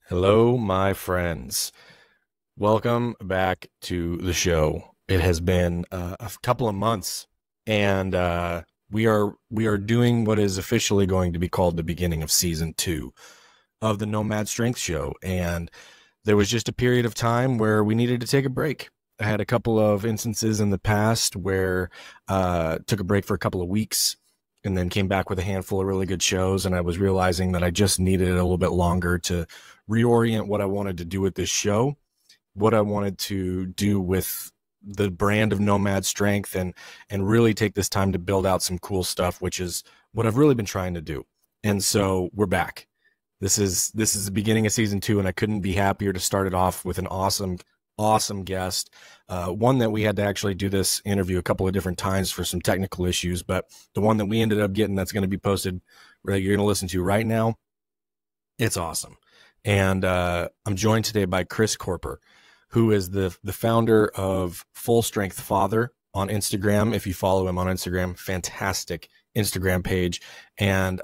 Hello, my friends. Welcome back to the show. It has been a couple of months, and we are doing what is officially going to be called the beginning of season 2 of the Nomad Strength Show. And there was just a period of time where we needed to take a break. I had a couple of instances in the past where took a break for a couple of weeks and then came back with a handful of really good shows. And I was realizing that I just needed a little bit longer to reorient what I wanted to do with this show, what I wanted to do with the brand of Nomad Strength, and really take this time to build out some cool stuff, which is what I've really been trying to do. And so we're back. This is the beginning of season 2, and I couldn't be happier to start it off with an awesome guest. One that we had to actually do this interview a couple of different times for some technical issues, but the one that we ended up getting that's going to be posted, that you're going to listen to right now, it's awesome. And I'm joined today by Kris Koerper, who is the founder of Full Strength Father on Instagram. If you follow him on Instagram, fantastic Instagram page. And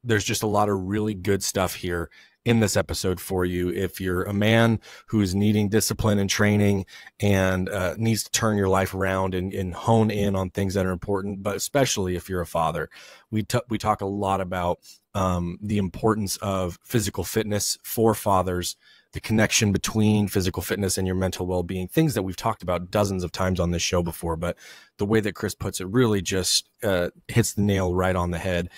there's just a lot of really good stuff here in this episode for you. If you're a man who's needing discipline and training and needs to turn your life around and hone in on things that are important, but especially if you're a father, we talk a lot about the importance of physical fitness for fathers, the connection between physical fitness and your mental well-being, things that we've talked about dozens of times on this show before, but the way that Kris puts it really just hits the nail right on the head.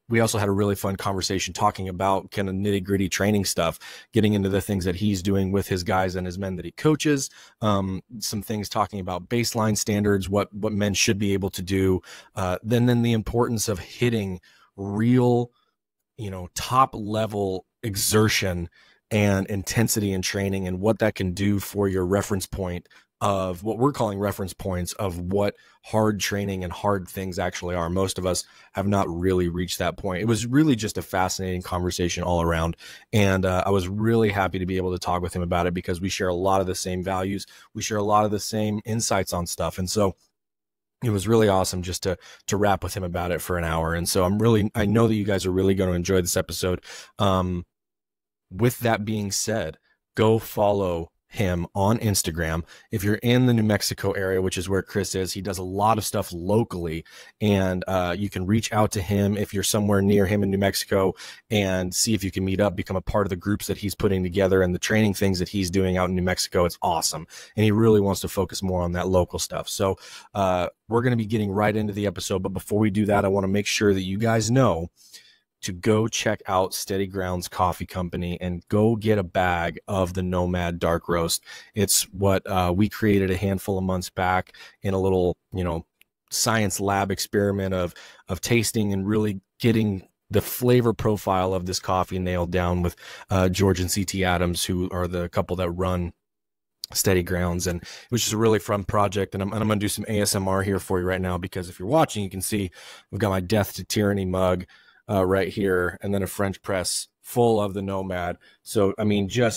We also had a really fun conversation talking about kind of nitty-gritty training stuff, getting into the things that he's doing with his guys and his men that he coaches, some things talking about baseline standards, what men should be able to do, then the importance of hitting real, top level exertion and intensity in training, and what that can do for your reference point of what we're calling reference points of what hard training and hard things actually are. Most of us have not really reached that point. It was really just a fascinating conversation all around. And I was really happy to be able to talk with him about it because we share a lot of the same values. We share a lot of the same insights on stuff. And so it was really awesome just to rap with him about it for an hour. And so I know that you guys are really going to enjoy this episode. With that being said, go follow him on Instagram. If you're in the New Mexico area, which is where Kris is, he does a lot of stuff locally, and you can reach out to him if you're somewhere near him in New Mexico and see if you can meet up, become a part of the groups that he's putting together and the training things that he's doing out in New Mexico. It's awesome. And he really wants to focus more on that local stuff. So we're going to be getting right into the episode. But before we do that, I want to make sure that you guys know to go check out Steady Grounds Coffee Company and go get a bag of the Nomad Dark Roast. It's what we created a handful of months back in a little, science lab experiment of tasting and really getting the flavor profile of this coffee nailed down with George and CT Adams, who are the couple that run Steady Grounds. And it was just a really fun project. And I'm going to do some ASMR here for you right now, because if you're watching, you can see we've got my Death to Tyranny mug right here, and then a French press full of the Nomad. So, does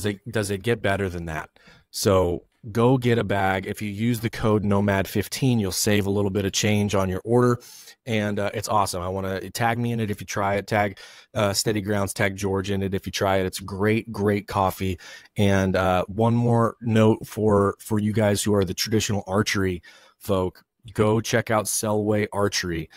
it get better than that? So go get a bag. If you use the code Nomad15, you'll save a little bit of change on your order. And it's awesome. I want to tag me in it if you try it. Tag Steady Grounds, tag George in it if you try it. It's great coffee. And one more note for you guys who are the traditional archery folk, go check out Selway Archery.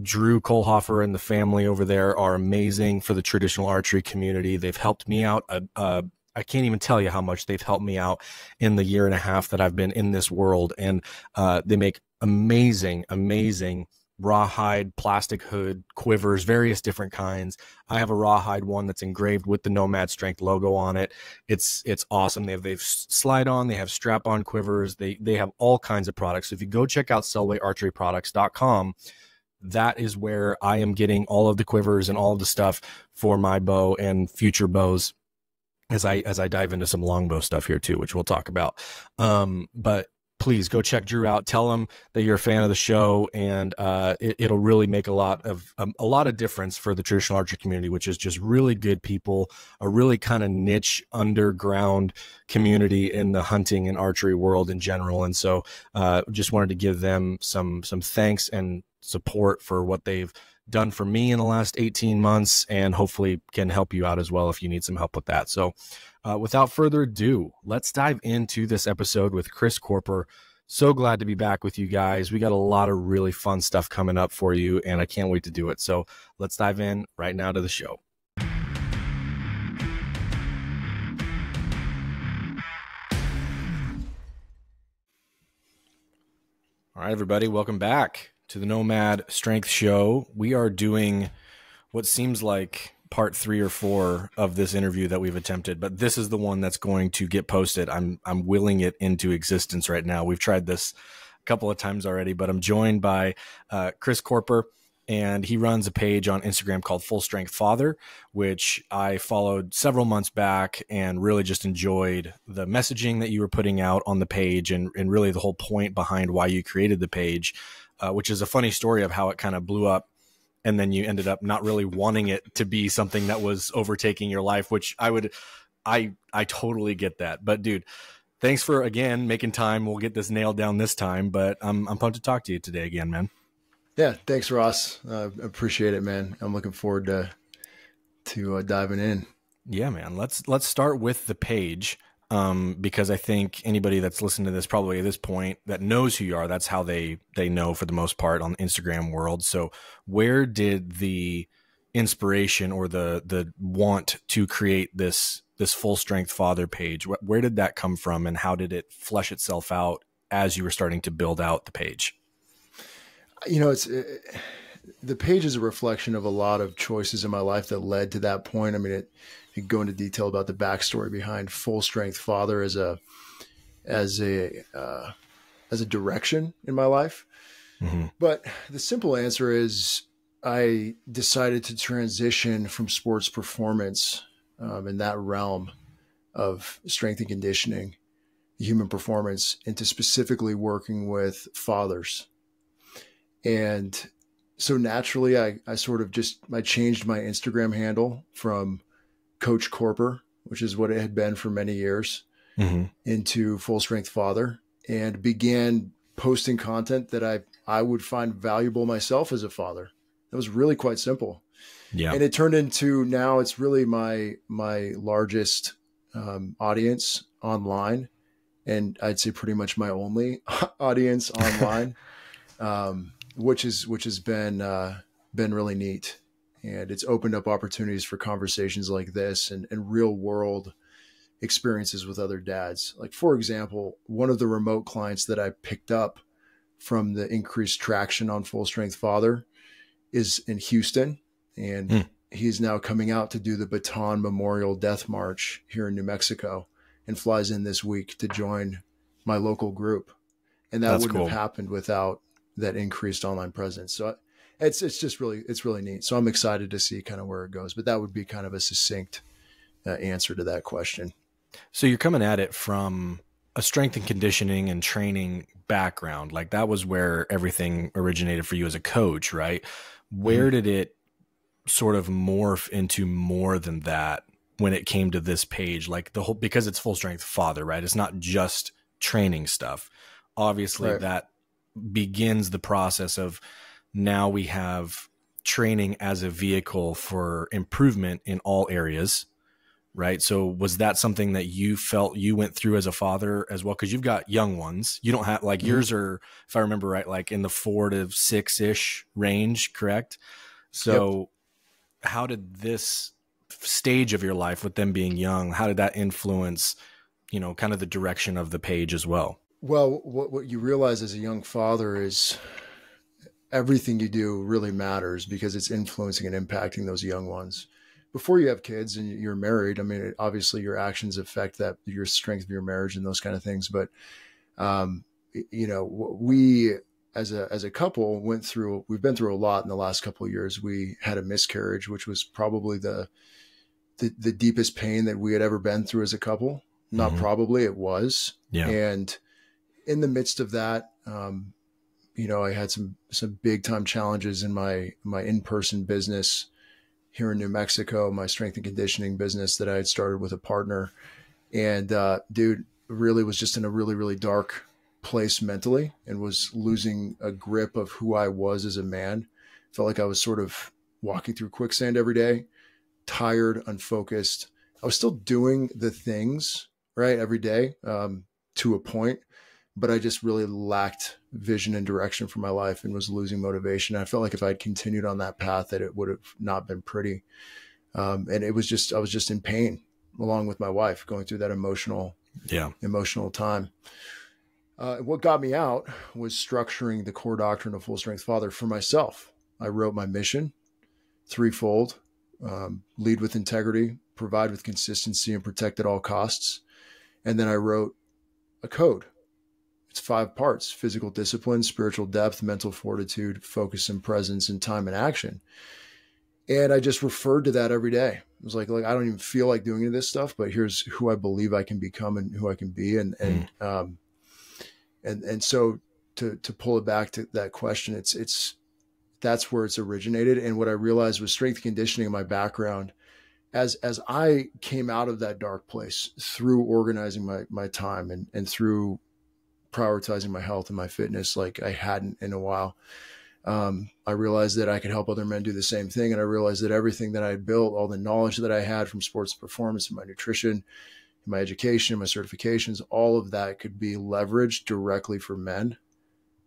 Drew Kohlhofer and the family over there are amazing for the traditional archery community. They've helped me out. I can't even tell you how much they've helped me out in the year and a half that I've been in this world. And they make amazing rawhide, plastic hood, quivers, various different kinds. I have a rawhide one that's engraved with the Nomad Strength logo on it. It's awesome. They've slide on, they have strap on quivers. They have all kinds of products. So if you go check out SelwayArcheryProducts.com, that is where I am getting all of the quivers and all of the stuff for my bow and future bows, as I dive into some longbow stuff here too, which we'll talk about. But please go check Drew out. Tell him that you're a fan of the show, and it'll really make a lot of difference for the traditional archery community, which is just really good people, a really kind of niche underground community in the hunting and archery world in general. And so just wanted to give them some thanks and support for what they've done for me in the last 18 months, and hopefully can help you out as well if you need some help with that. So without further ado, let's dive into this episode with Kris Koerper. So glad to be back with you guys. We got a lot of really fun stuff coming up for you, and I can't wait to do it. So let's dive in right now to the show. All right, everybody, welcome back to the Nomad Strength Show. We are doing what seems like part 3 or 4 of this interview that we've attempted, but this is the one that's going to get posted. I'm willing it into existence right now. We've tried this a couple of times already, but I'm joined by Kris Koerper, and he runs a page on Instagram called Full Strength Father, which I followed several months back and really just enjoyed the messaging that you were putting out on the page, and really the whole point behind why you created the page, which is a funny story of how it kind of blew up. And then you ended up not really wanting it to be something that was overtaking your life, which I totally get that. But dude, thanks for, again, making time. We'll get this nailed down this time, but I'm pumped to talk to you today again, man. Yeah. Thanks, Ross. Appreciate it, man. I'm looking forward to diving in. Yeah, man. Let's start with the page. Because I think anybody that's listening to this probably at this point that knows who you are, that's how they know for the most part on the Instagram world. So where did the inspiration or the want to create this Full Strength Father page, where did that come from, and how did it flesh itself out as you were starting to build out the page? You know, the page is a reflection of a lot of choices in my life that led to that point. I mean, you go into detail about the backstory behind Full Strength Father as a direction in my life. Mm-hmm. But the simple answer is I decided to transition from sports performance in that realm of strength and conditioning, human performance, into specifically working with fathers. And so naturally, I changed my Instagram handle from Coach Koerper, which is what it had been for many years, mm-hmm. into Full Strength Father, and began posting content that I would find valuable myself as a father. It was really quite simple. Yeah. And it turned into, now it's really my largest audience online. And I'd say pretty much my only audience online, which has been really neat. And it's opened up opportunities for conversations like this and real world experiences with other dads. Like, for example, one of the remote clients that I picked up from the increased traction on Full Strength Father is in Houston. And he's now coming out to do the Baton Memorial Death March here in New Mexico, and flies in this week to join my local group. And that wouldn't have happened without that increased online presence. So it's really neat. So I'm excited to see kind of where it goes, but that would be kind of a succinct answer to that question. So you're coming at it from a strength and conditioning and training background. Like, that was where everything originated for you as a coach, right? Where did it sort of morph into more than that when it came to this page? Like, because it's Full Strength Father, right? It's not just training stuff. Obviously, right. That begins the process of, now we have training as a vehicle for improvement in all areas, right? So was that something that you felt you went through as a father as well? Because you've got young ones. You don't have, like, yours are, if I remember right, like in the 4 to 6-ish range, correct? So how did this stage of your life, with them being young, how did that influence, kind of the direction of the page as well? Well, what you realize as a young father is everything you do really matters, because it's influencing and impacting those young ones. Before you have kids and you're married, I mean, obviously your actions affect that, your strength of your marriage and those kind of things. But, we as a couple we've been through a lot in the last couple of years. We had a miscarriage, which was probably the deepest pain that we had ever been through as a couple. Not probably, it was. Yeah. And in the midst of that, I had some big time challenges in my in-person business here in New Mexico, my strength and conditioning business that I had started with a partner. And dude, really was just in a really, really dark place mentally, and was losing a grip of who I was as a man, Felt like I was sort of walking through quicksand every day, tired, unfocused. I was still doing the things right every day, to a point, but I just really lacked vision and direction for my life and was losing motivation. I felt like if I'd continued on that path, that it would have not been pretty. And I was just in pain along with my wife, going through that emotional time. What got me out was structuring the core doctrine of Full Strength Father for myself. I wrote my mission, threefold: lead with integrity, provide with consistency, and protect at all costs. And then I wrote a code. It's 5 parts: physical discipline, spiritual depth, mental fortitude, focus and presence, and time and action. And I just referred to that every day. It was like I don't even feel like doing any of this stuff, but here's who I believe I can become and who I can be. And so to pull it back to that question, that's where it's originated. And what I realized was strength conditioning in my background. As I came out of that dark place through organizing my time and through prioritizing my health and my fitness like I hadn't in a while, I realized that I could help other men do the same thing. And I realized that everything that I had built, all the knowledge that I had from sports performance and my nutrition, my education, my certifications, all of that could be leveraged directly for men.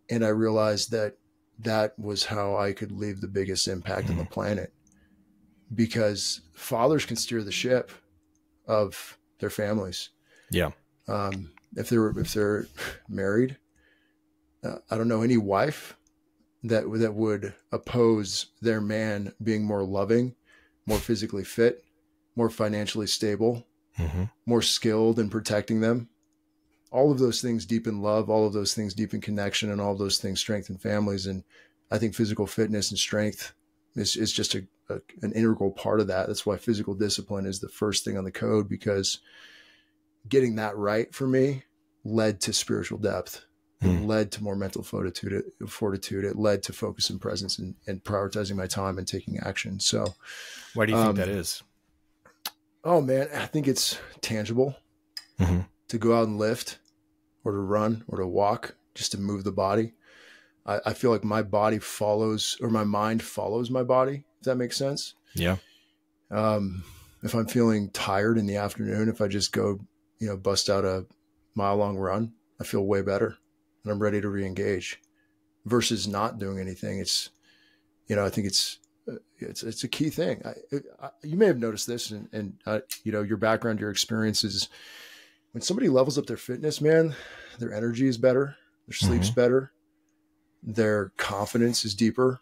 And I realized that that was how I could leave the biggest impact on the planet, because fathers can steer the ship of their families. Yeah. If they're married, I don't know any wife that would oppose their man being more loving, more physically fit, more financially stable, more skilled in protecting them. All of those things deepen love, all of those things deepen connection, and all of those things strengthen families. And I think physical fitness and strength is just an integral part of that. That's why physical discipline is the first thing on the code, because getting that right for me led to spiritual depth. It led to more mental fortitude. It led to focus and presence and prioritizing my time and taking action. So why do you think that is? Oh man, I think it's tangible to go out and lift or to run or to walk, just to move the body. I feel like my body follows, or my mind follows my body, if that makes sense. Yeah. If I'm feeling tired in the afternoon, if I just go, bust out a mile-long run, I feel way better and I'm ready to re-engage, versus not doing anything. It's, I think it's a key thing. You may have noticed this, and your background, your experiences. When somebody levels up their fitness, man, their energy is better, their sleep's better, their confidence is deeper.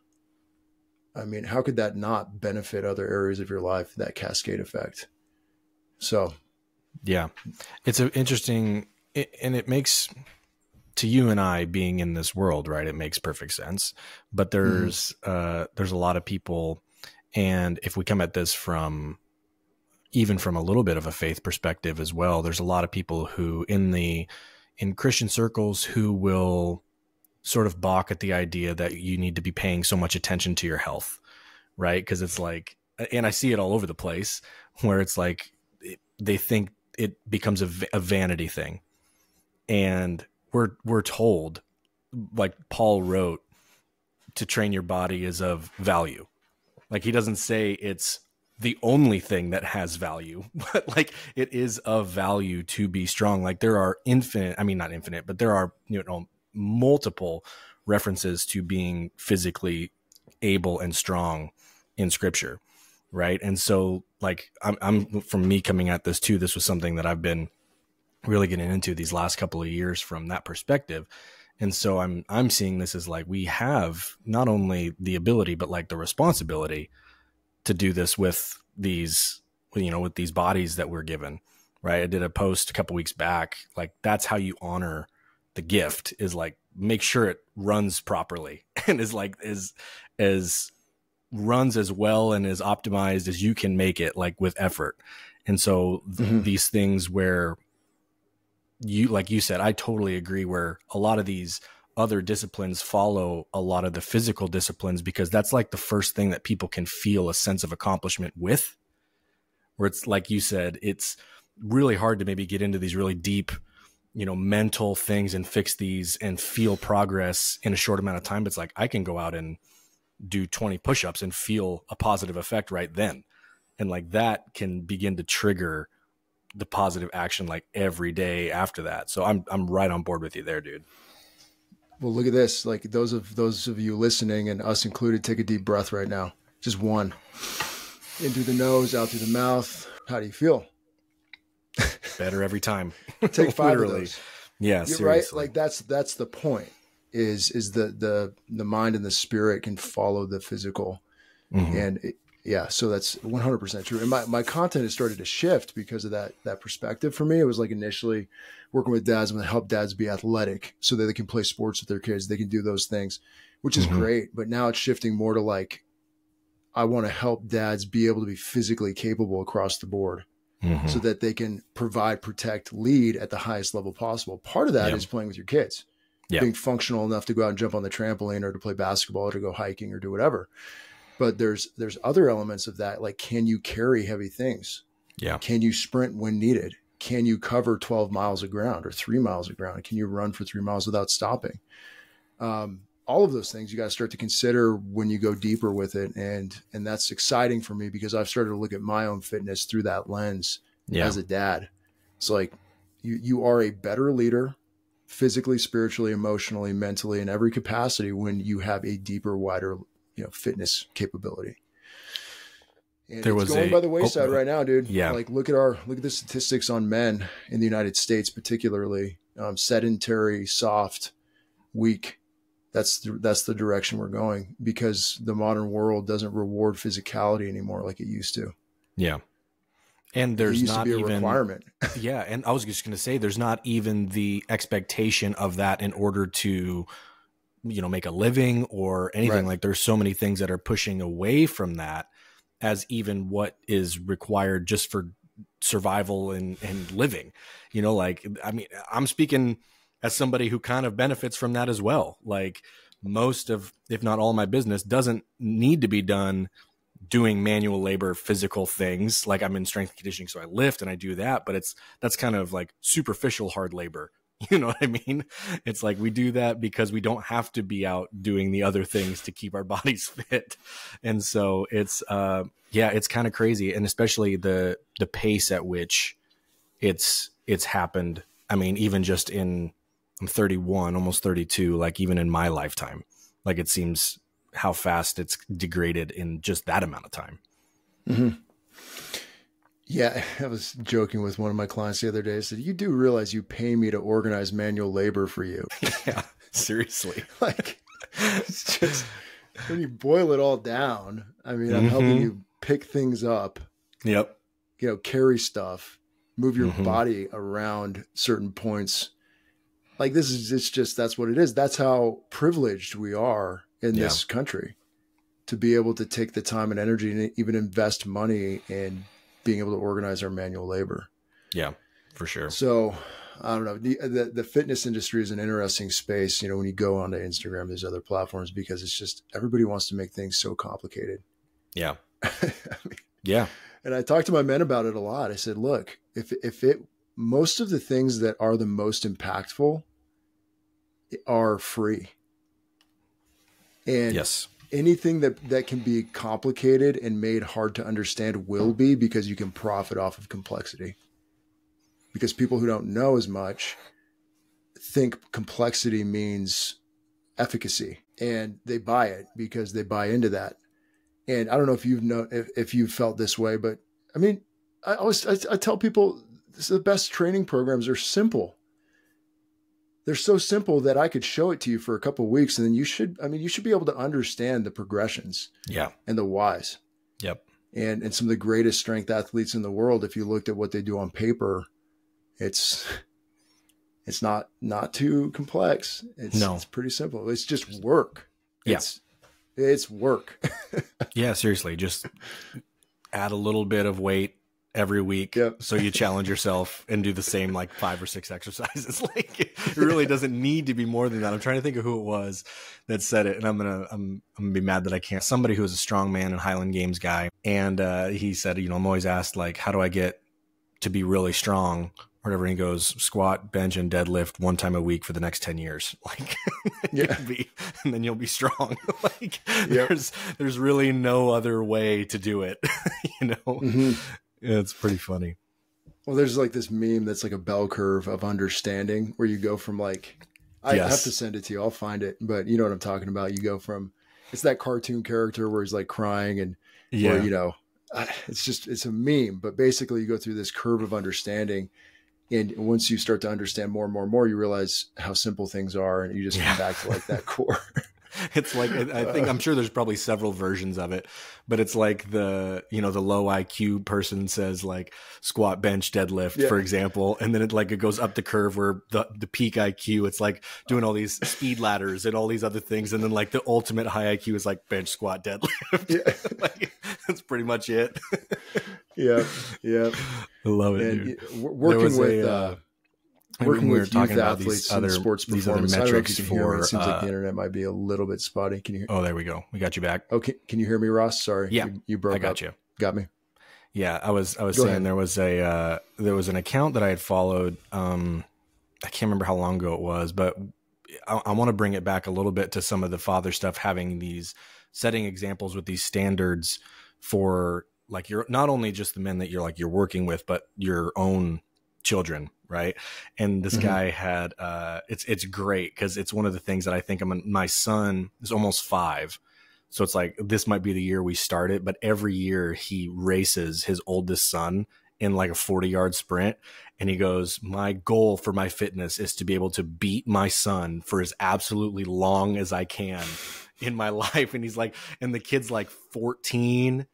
I mean, how could that not benefit other areas of your life, that cascade effect? So, yeah, it's interesting, and it makes, to you and I being in this world, right, it makes perfect sense. But there's a lot of people, and if we come at this from a little bit of a faith perspective as well, there's a lot of people who in Christian circles who will sort of balk at the idea that you need to be paying so much attention to your health, right? Because it's like, and I see it all over the place, where it's like they think it becomes a vanity thing. And we're told, like Paul wrote, to train your body is of value. Like, he doesn't say it's the only thing that has value, but like it is of value to be strong. Like, there are not infinite, but there are, multiple references to being physically able and strong in scripture. Right. And so like, I'm from me coming at this too, this was something that I've been really getting into these last couple of years from that perspective. And so I'm seeing this as like, we have not only the ability, but like the responsibility to do this with these, with these bodies that we're given. Right. I did a post a couple weeks back. Like, that's how you honor the gift, is like, make sure it runs properly and is runs as well and as optimized as you can make it, like with effort. And so these things where like you said, I totally agree, where a lot of these other disciplines follow a lot of the physical disciplines, because that's like the first thing that people can feel a sense of accomplishment with, where it's like you said, it's really hard to maybe get into these really deep, mental things and fix these and feel progress in a short amount of time. But it's like, I can go out and do 20 push-ups and feel a positive effect right then. And like that can begin to trigger the positive action like every day after that. So I'm right on board with you there, dude. Well, look at this. Like those of you listening, and us included, take a deep breath right now. Just one. In through the nose, out through the mouth. How do you feel? Better every time. Take 5 of those. Yeah, You're seriously. right. Like that's the point. Is the mind and the spirit can follow the physical, and so that's 100% true. And my content has started to shift because of that perspective for me. It was like initially working with dads, I'm going to help dads be athletic so that they can play sports with their kids. They can do those things, which is great. But now it's shifting more to like, I want to help dads be able to be physically capable across the board so that they can provide, protect, lead at the highest level possible. Part of that is playing with your kids, being functional enough to go out and jump on the trampoline or to play basketball or to go hiking or do whatever. But there's other elements of that. Like, can you carry heavy things? Yeah. Can you sprint when needed? Can you cover 12 miles of ground or 3 miles of ground? Can you run for 3 miles without stopping? All of those things you got to start to consider when you go deeper with it. And that's exciting for me because I've started to look at my own fitness through that lens as a dad. It's like you are a better leader physically, spiritually, emotionally, mentally, in every capacity when you have a deeper, wider, fitness capability. And it's going by the wayside right now, dude. Yeah. Like look at the statistics on men in the United States, particularly sedentary, soft, weak. That's the direction we're going because the modern world doesn't reward physicality anymore like it used to. Yeah. And there's not even a requirement. Yeah. And I was just going to say, there's not even the expectation of that in order to, make a living or anything. Like there's so many things that are pushing away from that as even what is required just for survival and living, I'm speaking as somebody who kind of benefits from that as well. Like most of, if not all my business doesn't need to be done doing manual labor, physical things. Like I'm in strength and conditioning, so I lift and I do that, but that's kind of like superficial hard labor. You know what I mean? It's like we do that because we don't have to be out doing the other things to keep our bodies fit. And so it's kind of crazy. And especially the pace at which it's happened. I mean, even just I'm 31, almost 32, like even in my lifetime, like it seems how fast it's degraded in just that amount of time. Mm-hmm. Yeah, I was joking with one of my clients the other day. I said, you do realize you pay me to organize manual labor for you. Yeah, seriously. Like, it's just, when you boil it all down, I mean, I'm helping you pick things up. Yep. Carry stuff, move your body around certain points. Like that's what it is. That's how privileged we are in this country to be able to take the time and energy and even invest money in being able to organize our manual labor. Yeah, for sure. So I don't know. The fitness industry is an interesting space. When you go onto Instagram, there's other platforms because it's just, everybody wants to make things so complicated. Yeah. Yeah. And I talked to my men about it a lot. I said, look, most of the things that are the most impactful are free. And anything that can be complicated and made hard to understand will be, because you can profit off of complexity. Because people who don't know as much think complexity means efficacy, and they buy it because they buy into that. And I don't know if you've felt this way, but I mean, I tell people the best training programs are simple. They're so simple that I could show it to you for a couple of weeks, and then you should be able to understand the progressions and the whys. Yep. And some of the greatest strength athletes in the world, if you looked at what they do on paper, it's not too complex. It's pretty simple. It's just work. It's work. Yeah, seriously. Just add a little bit of weight every week. Yep. So you challenge yourself and do the same like 5 or 6 exercises. Like it really doesn't need to be more than that. I'm trying to think of who it was that said it, and I'm gonna be mad that I can't. Somebody who was a strongman and Highland Games guy, and he said, I'm always asked like, how do I get to be really strong whatever. And he goes squat, bench, and deadlift 1 time a week for the next 10 years. Like, and then you'll be strong. Like, there's really no other way to do it. You know, it's pretty funny. Well, there's like this meme that's like a bell curve of understanding where you go from like, I have to send it to you. I'll find it, but you know what I'm talking about. You go from, it's that cartoon character where he's like crying and, or, you know, it's a meme, but basically you go through this curve of understanding. And once you start to understand more and more and more, you realize how simple things are. And you just come back to like that core. It's like, I'm sure there's probably several versions of it, but it's like the low IQ person says like squat, bench, deadlift, for example. And then it goes up the curve where the peak IQ, it's like doing all these speed ladders and all these other things. And then like the ultimate high IQ is like bench, squat, deadlift. Like, that's pretty much it. Yeah. I love it. And dude. Working with youth athletes and sports performance. I don't know if you can hear me. It seems like the internet might be a little bit spotty. Can you hear? Oh, there we go. We got you back. Okay. Can you hear me, Ross? Sorry. Yeah. You broke up. I got you. Got me. Yeah. I was saying there was an account that I had followed. I can't remember how long ago it was, but I want to bring it back a little bit to some of the father stuff, having these setting examples with these standards for like, you're not only just the men that you're working with, but your own children. Right. And this guy had, it's great because it's one of the things that I think my son is almost 5. So it's like, this might be the year we start it, but every year he races his oldest son in like a 40-yard sprint. And he goes, my goal for my fitness is to be able to beat my son for as absolutely long as I can in my life. And he's like, and the kid's like 14,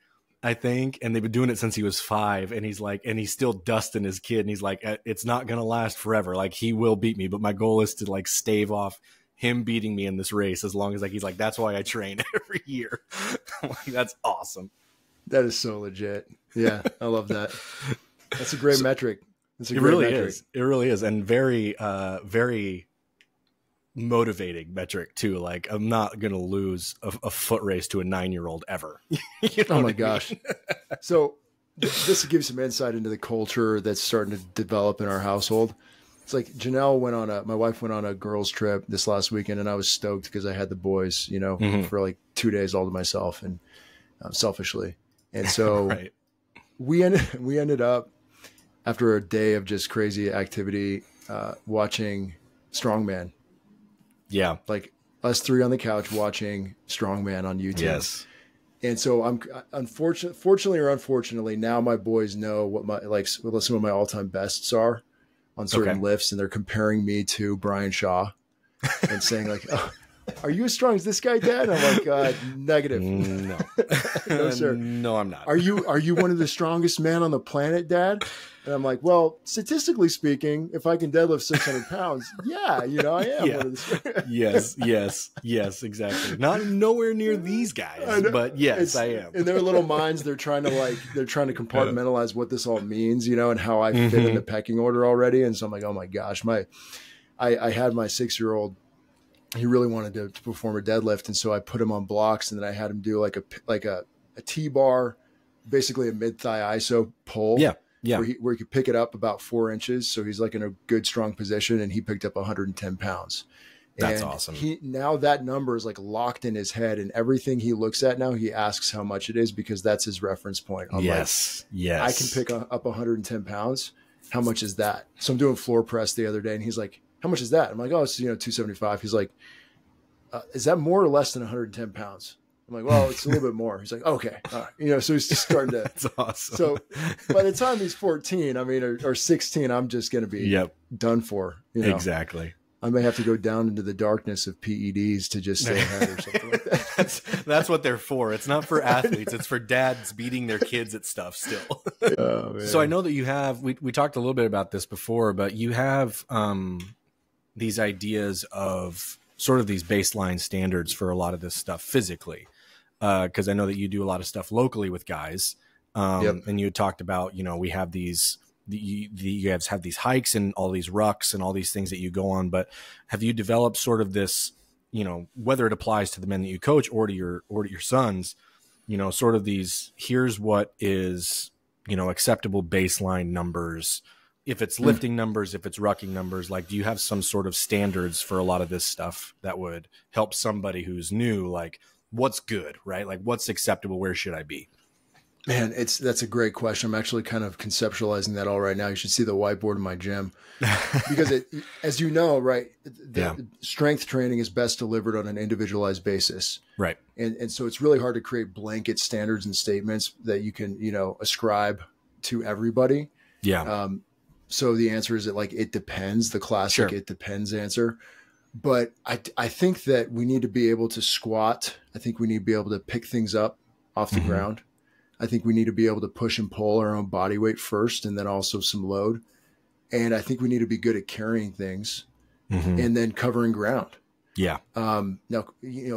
I think, and they've been doing it since he was 5, and he's like, and he's still dusting his kid, and he's like, it's not gonna last forever. Like, he will beat me, but my goal is to like stave off him beating me in this race as long as like he's like, that's why I train every year. I'm like, that's awesome. That is so legit. Yeah, I love that. That's a great metric. It's a great really metric. Is. It really is, and very, very motivating metric too. Like, I'm not gonna lose a foot race to a 9-year-old ever. You know, oh my gosh. So this will give you some insight into the culture that's starting to develop in our household. It's like my wife went on a girls trip this last weekend, and I was stoked because I had the boys, you know, for like 2 days all to myself, and selfishly. And so we ended up after a day of just crazy activity, watching Strongman. Yeah. Like us 3 on the couch watching Strongman on YouTube. Yes. And so I'm fortunately or unfortunately, now my boys know what some of my all-time bests are on certain lifts. And they're comparing me to Brian Shaw and saying like, oh, are you as strong as this guy, Dad? And I'm like, negative. No. No, sir. No, I'm not. Are you one of the strongest men on the planet, Dad? And I'm like, well, statistically speaking, if I can deadlift 600 pounds, yeah, you know, I am. Yeah. One of the Yes, exactly. Not nowhere near these guys, but yes, I am. In their little minds, they're trying to compartmentalize what this all means, you know, and how I fit in the pecking order already. And so I'm like, oh my gosh, I had my 6-year-old. He really wanted to perform a deadlift, and so I put him on blocks, and then I had him do like a T-bar, basically a mid-thigh iso pull. Yeah. Where he could pick it up about 4 inches. So he's like in a good, strong position, and he picked up 110 pounds. That's awesome. Now that number is like locked in his head, and everything he looks at now, he asks how much it is because that's his reference point. Yes. I can pick up 110 pounds. How much is that? So I'm doing floor press the other day, and he's like, how much is that? I'm like, oh, it's 275. He's like, is that more or less than 110 pounds? I'm like, well, it's a little bit more. He's like, okay. All right. You know, so he's just starting to. That's awesome. So by the time he's 14, I mean, or 16, I'm just going to be done for. You know? Exactly. I may have to go down into the darkness of PEDs to just stay ahead or something like that. That's what they're for. It's not for athletes. It's for dads beating their kids at stuff still. Oh, so I know that you have, we talked a little bit about this before, but you have these ideas of sort of these baseline standards for a lot of this stuff physically. Because I know that you do a lot of stuff locally with guys. And you had talked about, you know, we have these, you guys have these hikes and all these rucks and all these things that you go on. But have you developed sort of this, you know, whether it applies to the men that you coach or to your sons, you know, sort of these, here's what is, you know, acceptable baseline numbers if it's lifting numbers, if it's rucking numbers, like, do you have some sort of standards for a lot of this stuff that would help somebody who's new? Like, what's good, right? Like, what's acceptable? Where should I be? Man, that's a great question. I'm actually kind of conceptualizing that all right now. You should see the whiteboard in my gym because as you know, right, strength training is best delivered on an individualized basis. Right. And so it's really hard to create blanket standards and statements that you can, ascribe to everybody. Yeah. So the answer is that, like, it depends, the classic it depends answer. But I think that we need to be able to squat. I think we need to be able to pick things up off the ground. I think we need to be able to push and pull our own body weight first, and then also some load. And I think we need to be good at carrying things and then covering ground. Yeah. Now,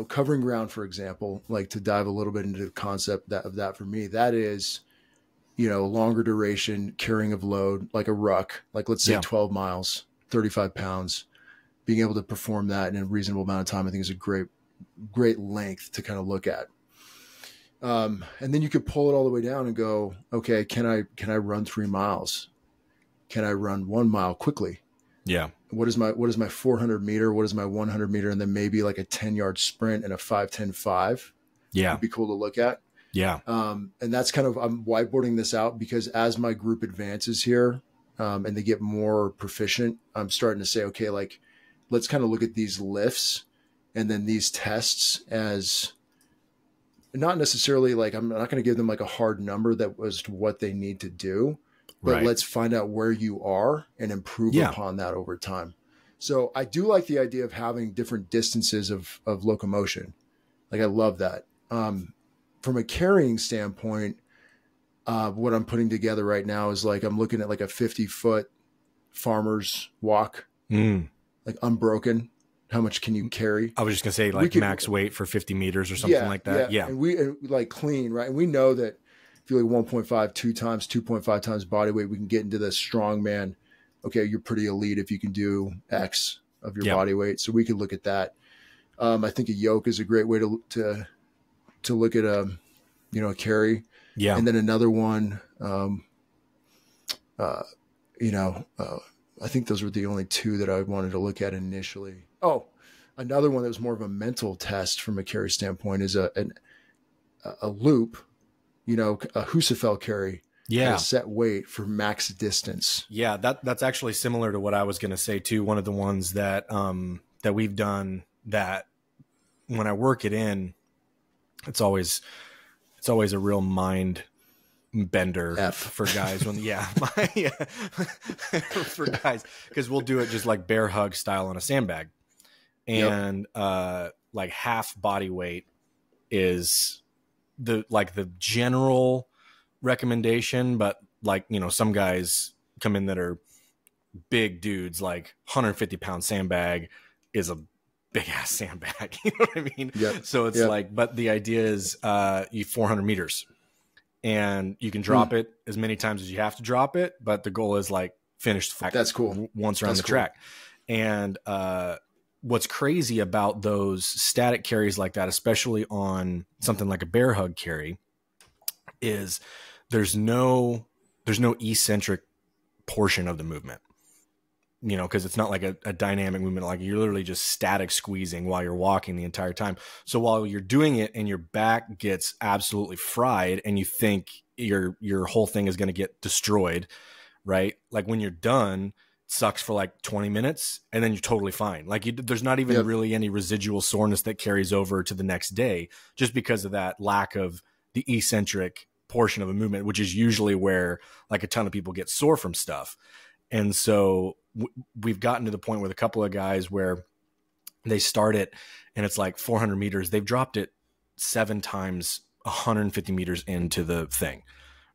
covering ground, for example, like, to dive a little bit into the concept of that for me, that is, longer duration carrying of load, like a ruck, like, let's say 12 miles, 35 pounds, being able to perform that in a reasonable amount of time, I think is a great length to kind of look at. And then you could pull it all the way down and go, okay, can I run 3 miles? Can I run 1 mile quickly? Yeah. What is my 400 meter? What is my 100 meter? And then maybe like a 10-yard sprint and a 5-10-5. Yeah. Would be cool to look at. Yeah. And that's kind of, I'm whiteboarding this out because as my group advances here, and they get more proficient, I'm starting to say, okay, like, let's kind of look at these lifts and then these tests as not necessarily, like, I'm not going to give them like a hard number that was to what they need to do, but let's find out where you are and improve upon that over time. So I do like the idea of having different distances of locomotion. Like, I love that. From a carrying standpoint, what I'm putting together right now is, like, I'm looking at like a 50-foot farmer's walk, like unbroken. How much can you carry? I was just gonna say, like, max weight for 50 meters or something like that. Yeah. And we like clean, right? And we know that if you're like 1.5, 2.5 times body weight, we can get into the strong man. Okay, you're pretty elite if you can do X of your body weight. So we could look at that. I think a yoke is a great way to look at a carry. Yeah. And then another one, I think those were the only two that I wanted to look at initially. Oh, another one that was more of a mental test from a carry standpoint is a loop, a Husafel carry. Yeah. A set weight for max distance. Yeah. That's actually similar to what I was going to say too. One of the ones that we've done, that when I work it in, it's always a real mind bender for guys for guys, because we'll do it just like bear hug style on a sandbag, and like half body weight is the general recommendation, but like, some guys come in that are big dudes, like 150-pound sandbag is a big ass sandbag. You know what I mean? Yep. So it's like, but the idea is you 400 meters. And you can drop it as many times as you have to drop it, but the goal is like finish. That's cool. Once around the track. And what's crazy about those static carries like that, especially on something like a bear hug carry, is there's no eccentric portion of the movement. Because it's not like a dynamic movement. Like, you're literally just static squeezing while you're walking the entire time. So while you're doing it and your back gets absolutely fried and you think your whole thing is going to get destroyed, right? Like, when you're done, it sucks for like 20 minutes and then you're totally fine. Like, there's not even really any residual soreness that carries over to the next day, just because of that lack of the eccentric portion of a movement, which is usually where like a ton of people get sore from stuff. And so we've gotten to the point with a couple of guys where they start it and it's like 400 meters. They've dropped it 7 times 150 meters into the thing.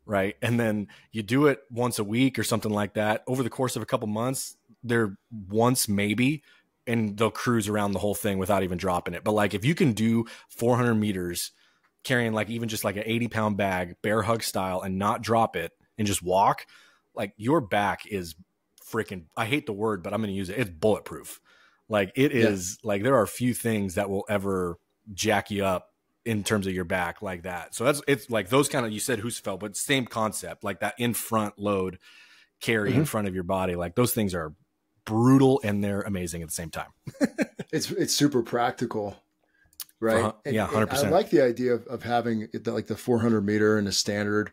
Right. And then you do it once a week or something like that. Over the course of a couple months, they're once maybe, and they'll cruise around the whole thing without even dropping it. But like, if you can do 400 meters carrying like even just like an 80-pound bag, bear hug style, and not drop it and just walk, like, your back is freaking, I hate the word, but I'm going to use it. It's bulletproof. Like, it is like, there are few things that will ever jack you up in terms of your back like that. So it's like those kind of, you said Husafel, but same concept, like that in front load carry in front of your body. Like those things are brutal and they're amazing at the same time. It's super practical, right? Yeah, 100%. I like the idea of having like the 400 meter and a standard.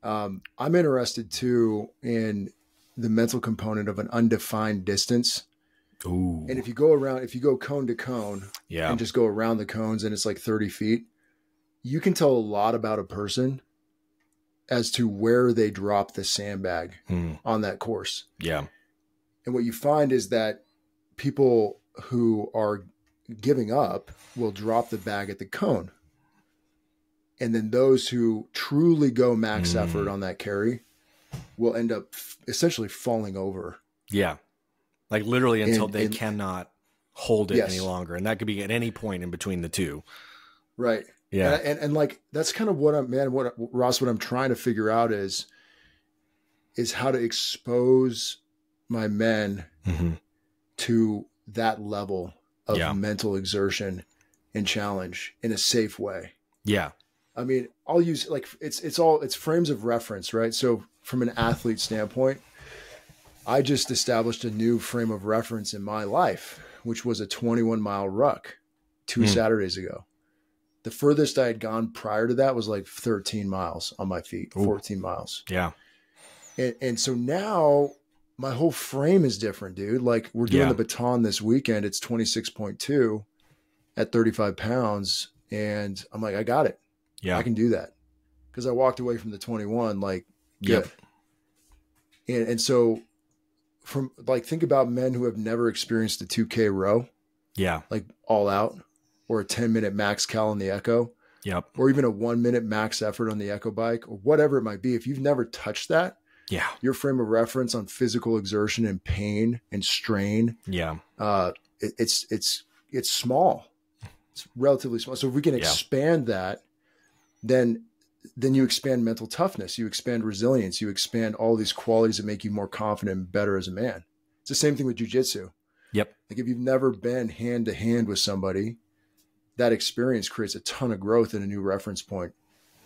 I'm interested too in the mental component of an undefined distance. Ooh. And if you go cone to cone and just go around the cones and it's like 30 feet, you can tell a lot about a person as to where they drop the sandbag on that course. Yeah. And what you find is that people who are giving up will drop the bag at the cone. And then those who truly go max effort on that carry will end up essentially falling over. Yeah. Like literally until they cannot hold it any longer. And that could be at any point in between the two. Right. Yeah. And like, that's kind of what I'm trying to figure out is how to expose my men to that level of mental exertion and challenge in a safe way. Yeah. I mean, I'll use like, it's frames of reference, right? So from an athlete standpoint, I just established a new frame of reference in my life, which was a 21-mile ruck 2 Saturdays ago. The furthest I had gone prior to that was like 13 miles on my feet, 14 miles. Yeah. And so now my whole frame is different, dude. Like we're doing the baton this weekend. It's 26.2 at 35 pounds. And I'm like, I got it. Yeah. I can do that. Cause I walked away from the 21, like, good. And so from like, think about men who have never experienced a 2K row. Yeah. Like all out, or a 10-minute max cal on the Echo. Yep. Or even a 1-minute max effort on the Echo bike, or whatever it might be. If you've never touched that, your frame of reference on physical exertion and pain and strain, it's small. It's relatively small. So if we can expand that, then you expand mental toughness, you expand resilience, you expand all these qualities that make you more confident and better as a man. It's the same thing with jiu-jitsu. Yep. Like if you've never been hand to hand with somebody, that experience creates a ton of growth in a new reference point.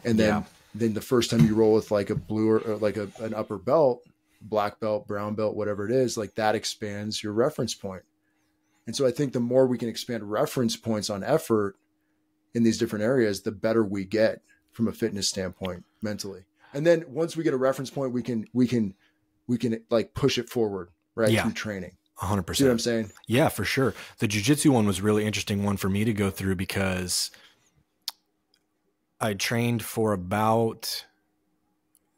And then the first time you roll with like a blue or like an upper belt, black belt, brown belt, whatever it is, like that expands your reference point. And so I think the more we can expand reference points on effort in these different areas, the better we get from a fitness standpoint mentally. And then once we get a reference point, we can like push it forward, right? Through training. 100%. See what I'm saying? Yeah, for sure. The jiu-jitsu one was a really interesting one for me to go through because I trained for about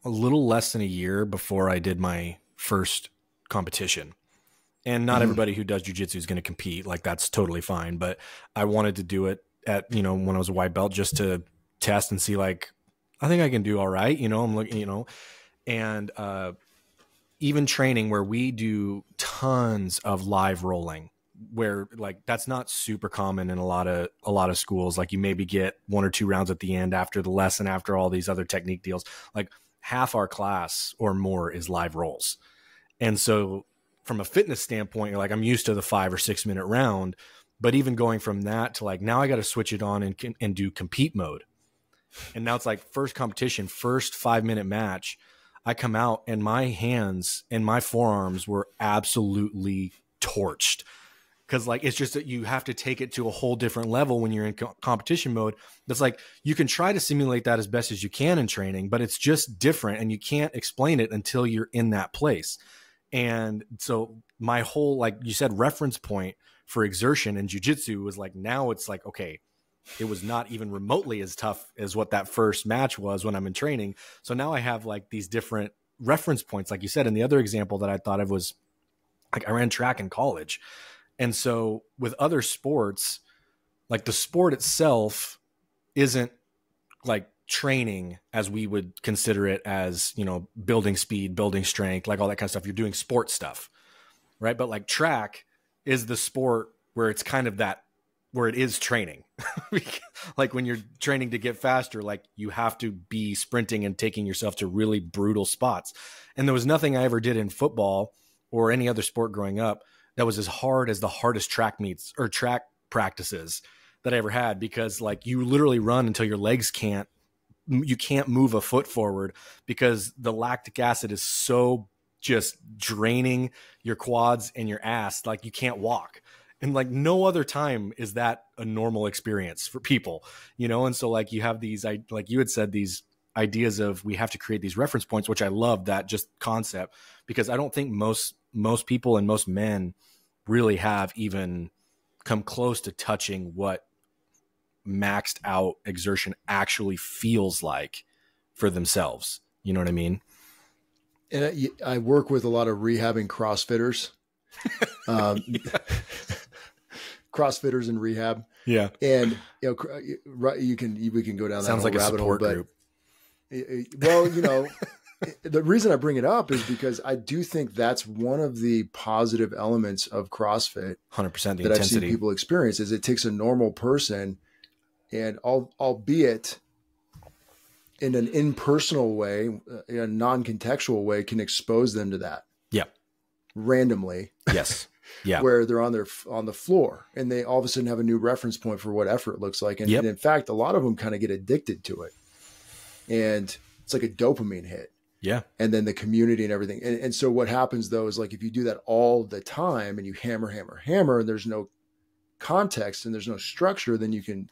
a little less than a year before I did my first competition. And not everybody who does jiu-jitsu is going to compete. Like that's totally fine. But I wanted to do it at, when I was a white belt just to test and see like, I think I can do all right. I'm looking, and, even training where we do tons of live rolling, where like that's not super common in a lot of schools. Like you maybe get 1 or 2 rounds at the end after the lesson, after all these other technique deals. Like half our class or more is live rolls. And so from a fitness standpoint, you're like, I'm used to the 5 or 6 minute round, but even going from that to like, now I got to switch it on and do compete mode. And now it's like first competition, first 5-minute match. I come out and my hands and my forearms were absolutely torched. Cause like, it's just that you have to take it to a whole different level when you're in competition mode. That's like, you can try to simulate that as best as you can in training, but it's just different and you can't explain it until you're in that place. And so my whole, like you said, reference point for exertion and jiu-jitsu was like, now it's like, okay, it was not even remotely as tough as what that first match was when I'm in training. So now I have like these different reference points. Like you said, and the other example that I thought of was like I ran track in college. And so with other sports, like the sport itself isn't like training as we would consider it as, building speed, building strength, like all that kind of stuff. You're doing sport stuff, right? But like track is the sport where it's kind of that, where it is training. Like when you're training to get faster, like you have to be sprinting and taking yourself to really brutal spots. And there was nothing I ever did in football or any other sport growing up that was as hard as the hardest track meets or track practices that I ever had, because like you literally run until your legs you can't move a foot forward because the lactic acid is so just draining your quads and your ass. Like you can't walk. And like no other time is that a normal experience for people, you know? And so like you have these, like you had said, these ideas of we have to create these reference points, which I love that just concept, because I don't think most people and most men really have even come close to touching what maxed out exertion actually feels like for themselves. You know what I mean? And I work with a lot of rehabbing CrossFitters. CrossFitters in rehab. Yeah. And you know, we can go down Sounds that like a rabbit hole, support group. Well, you know, the reason I bring it up is because I do think that's one of the positive elements of CrossFit. 100% the that intensity. I've seen people experience is it takes a normal person, and albeit in an impersonal way, in a non-contextual way, can expose them to that. Yeah. Randomly. Yes. Yeah. Where they're on the floor and they all of a sudden have a new reference point for what effort looks like. And, yep. and in fact, a lot of them kind of get addicted to it. And it's like a dopamine hit. Yeah. And then the community and everything. And so what happens though, is like, if you do that all the time and you hammer, and there's no context and there's no structure, then you can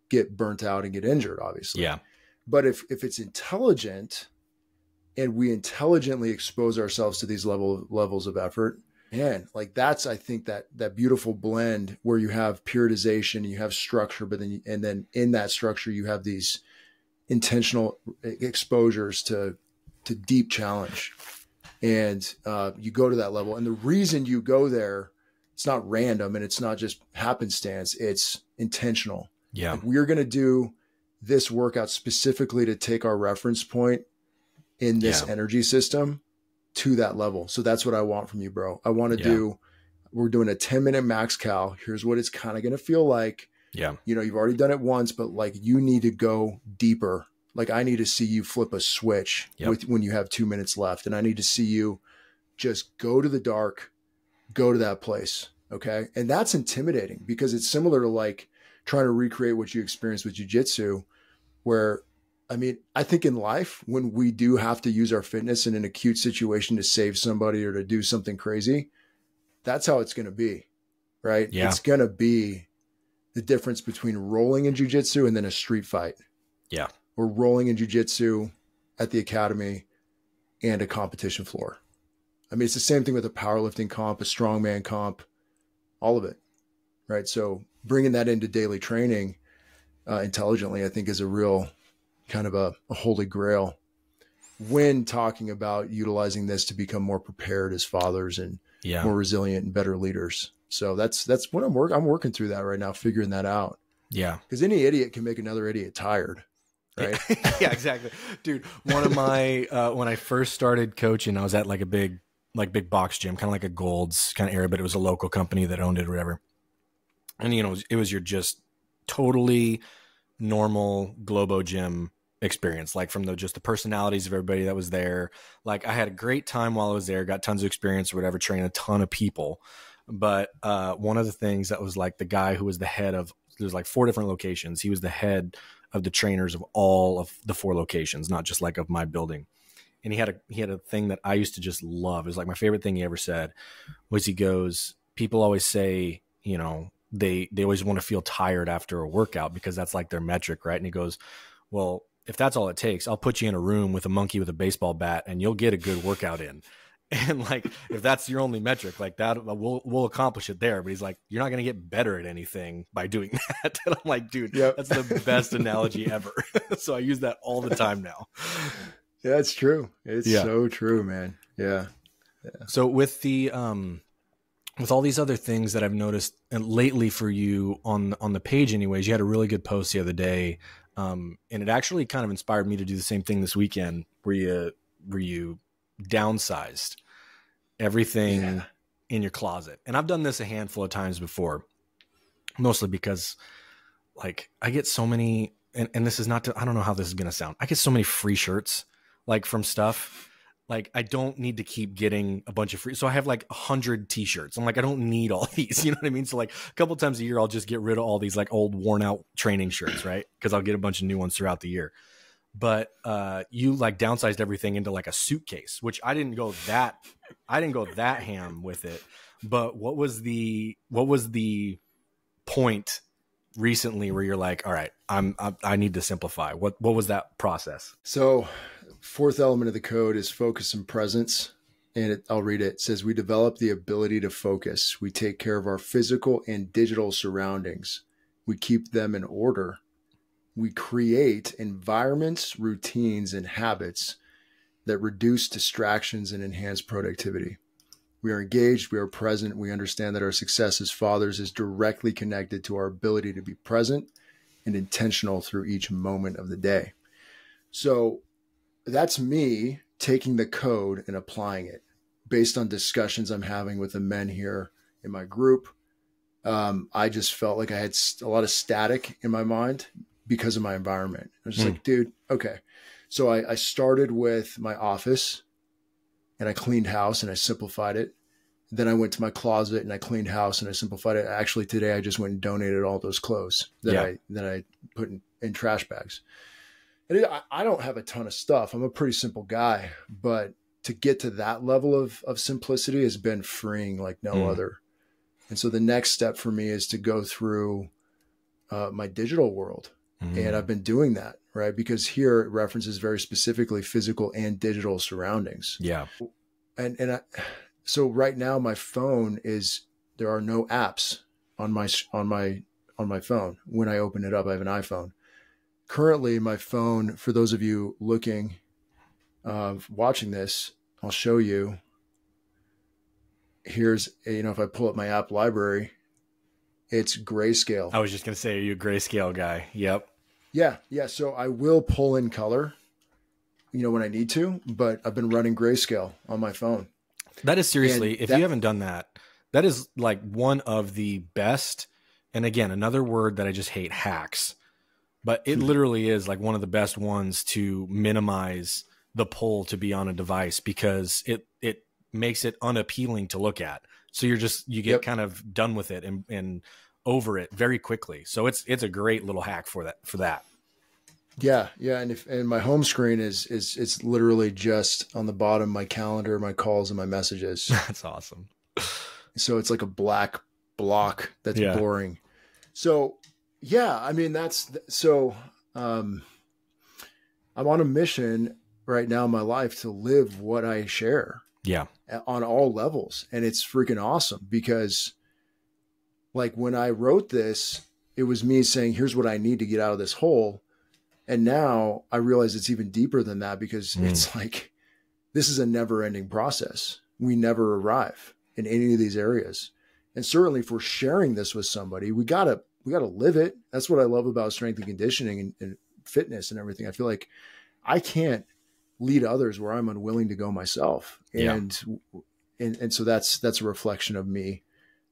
get burnt out and get injured, obviously. Yeah. But if it's intelligent and we intelligently expose ourselves to these levels of effort, man, like that's, I think that beautiful blend where you have periodization, you have structure, but then, and then in that structure, you have these intentional exposures to deep challenge. And you go to that level. And the reason you go there, it's not random and it's not just happenstance. It's intentional. Yeah. Like we're going to do this workout specifically to take our reference point in this energy system to that level. So that's what I want from you, bro. I want to we're doing a 10-minute max cal. Here's what it's kind of going to feel like. Yeah. You know, you've already done it once, but like you need to go deeper. Like I need to see you flip a switch when you have 2 minutes left. And I need to see you just go to the dark, go to that place. Okay. And that's intimidating because it's similar to like trying to recreate what you experienced with jiu-jitsu, where, I mean, I think in life, when we do have to use our fitness in an acute situation to save somebody or to do something crazy, that's how it's going to be, right? Yeah. It's going to be the difference between rolling in jiu-jitsu and then a street fight. Yeah. Or rolling in jiu-jitsu at the academy and a competition floor. I mean, it's the same thing with a powerlifting comp, a strongman comp, all of it, right? So bringing that into daily training intelligently, I think is a real kind of a holy grail when talking about utilizing this to become more prepared as fathers and more resilient and better leaders. So that's what I'm working through that right now, figuring that out. Yeah. Because any idiot can make another idiot tired. Right. Yeah, exactly. Dude, one of my, when I first started coaching, I was at like a big box gym, kind of like a Gold's kind of area, but it was a local company that owned it or whatever. And, you know, it was your just totally normal Globo gym experience, like from just the personalities of everybody that was there. Like I had a great time while I was there, got tons of experience or whatever, trained a ton of people. But one of the things that was like the guy who was the head of, there's like 4 different locations. He was the head of the trainers of all of the 4 locations, not just like of my building. And he had a thing that I used to just love. It was like my favorite thing he ever said was he goes, people always say, you know, they always want to feel tired after a workout because that's like their metric, right? And he goes, well, if that's all it takes, I'll put you in a room with a monkey with a baseball bat and you'll get a good workout in. And like, if that's your only metric, like that, we'll accomplish it there. But he's like, you're not going to get better at anything by doing that. And I'm like, dude, that's the best analogy ever. So I use that all the time now. Yeah, it's true. It's so true, man. Yeah. So with the, with all these other things that I've noticed and lately for you on the page anyways, you had a really good post the other day. And it actually kind of inspired me to do the same thing this weekend where you downsized everything in your closet. And I've done this a handful of times before, mostly because like I get so many, and this is not to, I don't know how this is going to sound. I get so many free shirts, like from stuff. Like I don't need to keep getting a bunch of free. So I have like 100 t-shirts. I'm like, I don't need all these, you know what I mean? So like a couple times a year, I'll just get rid of all these like old worn out training shirts, right? Cause I'll get a bunch of new ones throughout the year. but you like downsized everything into like a suitcase, which I didn't go that ham with it. But what was the point recently where you're like, all right, I need to simplify? What was that process? So fourth element of the code is focus and presence. And I'll read it. It says, we develop the ability to focus. We take care of our physical and digital surroundings. We keep them in order. We create environments, routines, and habits that reduce distractions and enhance productivity. We are engaged. We are present. We understand that our success as fathers is directly connected to our ability to be present and intentional through each moment of the day. So that's me taking the code and applying it based on discussions I'm having with the men here in my group. I just felt like I had a lot of static in my mind because of my environment. I was just like, dude, okay. So I started with my office and I cleaned house and I simplified it. Then I went to my closet and I cleaned house and I simplified it. Actually, today I just went and donated all those clothes that I put in trash bags. And I don't have a ton of stuff. I'm a pretty simple guy, but to get to that level of simplicity has been freeing like no other. And so the next step for me is to go through my digital world. And I've been doing that, right? Because here it references very specifically physical and digital surroundings. Yeah. So right now my phone there are no apps on my phone. When I open it up, I have an iPhone. Currently my phone, for those of you looking, watching this, I'll show you. Here's, if I pull up my app library, it's grayscale. I was just going to say, are you a grayscale guy? Yep. Yeah. So I will pull in color, when I need to, but I've been running grayscale on my phone. That is seriously, if you haven't done that, that is like one of the best. And again, another word that I just hate, hacks, but it literally is like one of the best ones to minimize the pull to be on a device, because it makes it unappealing to look at. So you get kind of done with it and over it very quickly. So it's a great little hack for that. Yeah. And my home screen it's literally just on the bottom, my calendar, my calls, and my messages. That's awesome. So it's like a black block that's boring. So yeah, I mean, I'm on a mission right now in my life to live what I share. Yeah. On all levels. And it's freaking awesome, because like when I wrote this, it was me saying, here's what I need to get out of this hole. And now I realize it's even deeper than that, because it's like, this is a never ending process. We never arrive in any of these areas. And certainly if we're sharing this with somebody, we gotta live it. That's what I love about strength and conditioning and fitness and everything. I feel like I can't lead others where I'm unwilling to go myself. And so that's a reflection of me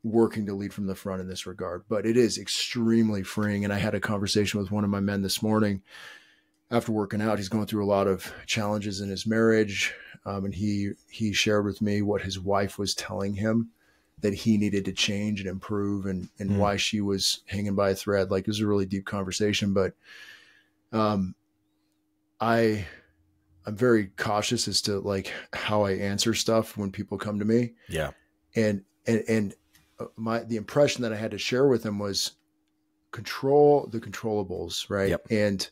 working to lead from the front in this regard. But it is extremely freeing. And I had a conversation with one of my men this morning after working out. He's going through a lot of challenges in his marriage. And he shared with me what his wife was telling him that he needed to change and improve, and why she was hanging by a thread. Like, it was a really deep conversation, but I'm very cautious as to like how I answer stuff when people come to me. Yeah. And the impression that I had to share with him was control the controllables. Right. Yep. And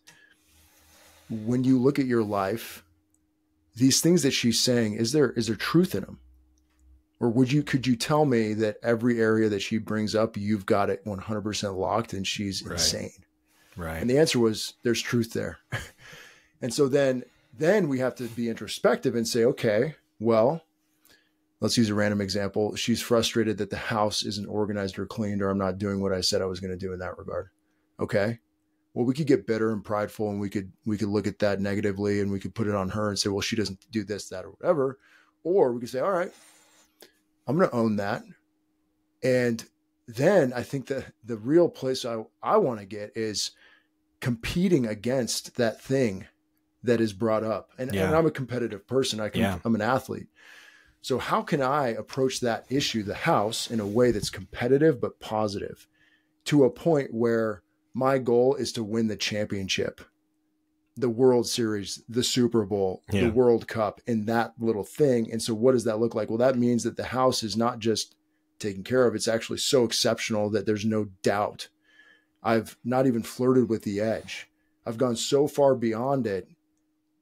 when you look at your life, these things that she's saying, is there truth in them? Or could you tell me that every area that she brings up, you've got it 100% locked and she's insane? Right. And the answer was, there's truth there. And so then we have to be introspective and say, okay, well, let's use a random example. She's frustrated that the house isn't organized or cleaned, or I'm not doing what I said I was going to do in that regard. Okay. Well, we could get bitter and prideful, and we could look at that negatively, and we could put it on her and say, well, she doesn't do this, that, or whatever. Or we could say, all right, I'm going to own that. And then I think that the real place I want to get is competing against that thing that is brought up. And I'm a competitive person. I'm an athlete. So how can I approach that issue, the house, in a way that's competitive but positive, to a point where my goal is to win the championship? the World Series, the Super Bowl, the World Cup, and that little thing. And so what does that look like? Well, that means that the house is not just taken care of. It's actually so exceptional that there's no doubt. I've not even flirted with the edge. I've gone so far beyond it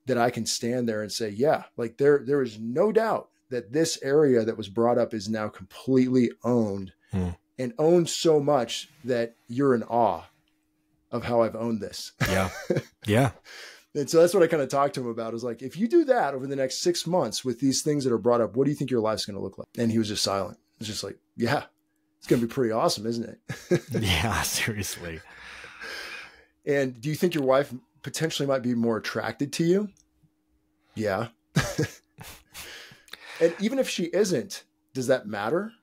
that I can stand there and say, yeah, like there is no doubt that this area that was brought up is now completely owned and owned so much that you're in awe of how I've owned this. Yeah. Yeah. And so that's what I kind of talked to him about, is like, if you do that over the next 6 months with these things that are brought up, what do you think your life's going to look like? And he was just silent. It's just like, yeah, it's going to be pretty awesome, isn't it? Yeah, seriously. And do you think your wife potentially might be more attracted to you? Yeah. And even if she isn't, does that matter?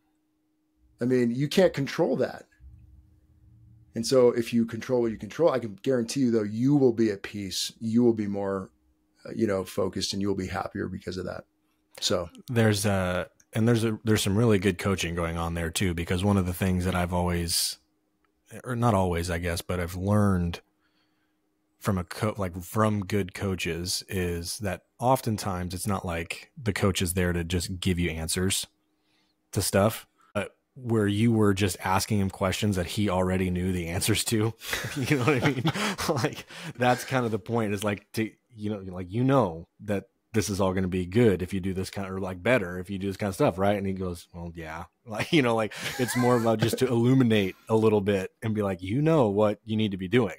I mean, you can't control that. And so if you control what you control, I can guarantee you, though, you will be at peace. You will be more, focused, and you will be happier because of that. So there's some really good coaching going on there too, because one of the things that I've always, or not always, I guess, but I've learned from from good coaches is that oftentimes it's not like the coach is there to just give you answers to stuff, but where you were just asking him questions that he already knew the answers to. You know what I mean? Like, that's kind of the point, is like, that this is all going to be good if you do this kind of, or like better if you do this kind of stuff, right? And he goes, well, yeah. Like, it's more about just to illuminate a little bit and be like, what you need to be doing.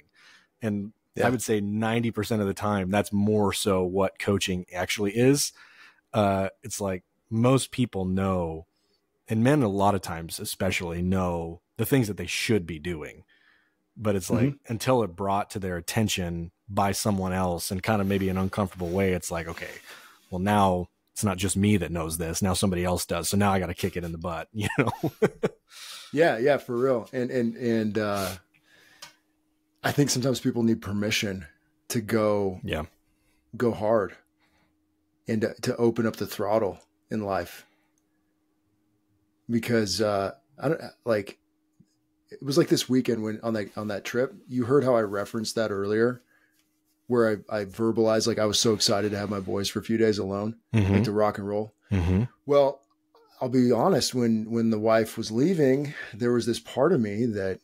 And I would say 90% of the time, that's more so what coaching actually is. It's like most people know, and men a lot of times especially know the things that they should be doing. But it's like, until it brought to their attention by someone else and kind of maybe an uncomfortable way, it's like, okay, well, now it's not just me that knows this. Now somebody else does. So now I got to kick it in the butt, Yeah, for real. And I think sometimes people need permission to go hard and to open up the throttle in life. Because I don't like, it was like this weekend when on that trip, you heard how I referenced that earlier, where I verbalized, like, I was so excited to have my boys for a few days alone, like to rock and roll. Well, I'll be honest, when the wife was leaving, there was this part of me that,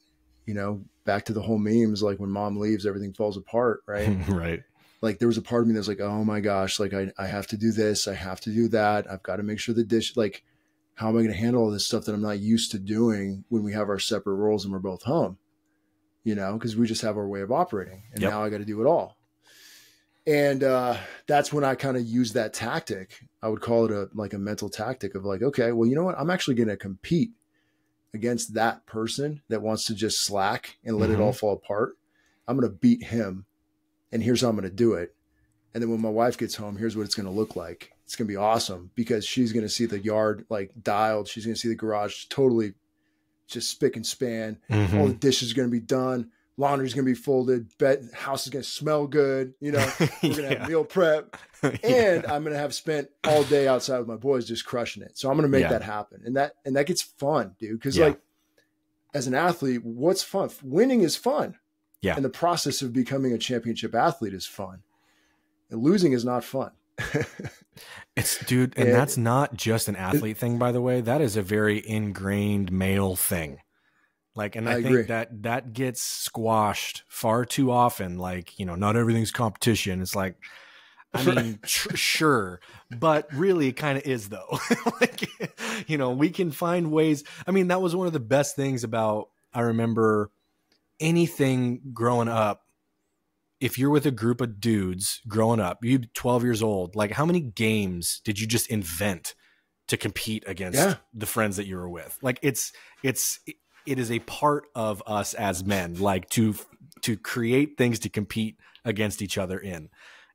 back to the whole memes, like when mom leaves, everything falls apart. Right. Right. Like there was a part of me that was like, oh my gosh, like I have to do this. I have to do that. I've got to make sure the dish, like, how am I going to handle all this stuff that I'm not used to doing when we have our separate roles and we're both home, because we just have our way of operating, and now I got to do it all. And that's when I kind of use that tactic. I would call it a mental tactic of like, okay, well, you know what? I'm actually going to compete against that person that wants to just slack and let it all fall apart. I'm going to beat him, and here's how I'm going to do it. And then when my wife gets home, here's what it's going to look like. It's going to be awesome, because she's going to see the yard like dialed. She's going to see the garage totally just spick and span. All the dishes are going to be done. Laundry's going to be folded. House is going to smell good. We're going to have meal prep. And I'm going to have spent all day outside with my boys just crushing it. So I'm going to make that happen. And that gets fun, dude. Because like, as an athlete, what's fun? Winning is fun. Yeah. And the process of becoming a championship athlete is fun. And losing is not fun. And that's not just an athlete thing, by the way. That is a very ingrained male thing. Like, and I think agree. that gets squashed far too often. Like, not everything's competition. It's like, I mean, sure, but really it kind of is though. Like, we can find ways. I mean, that was one of the best things about, I remember anything growing up. If you're with a group of dudes growing up, you're 12 years old, like how many games did you just invent to compete against the friends that you were with? Like it is a part of us as men, like to create things to compete against each other in.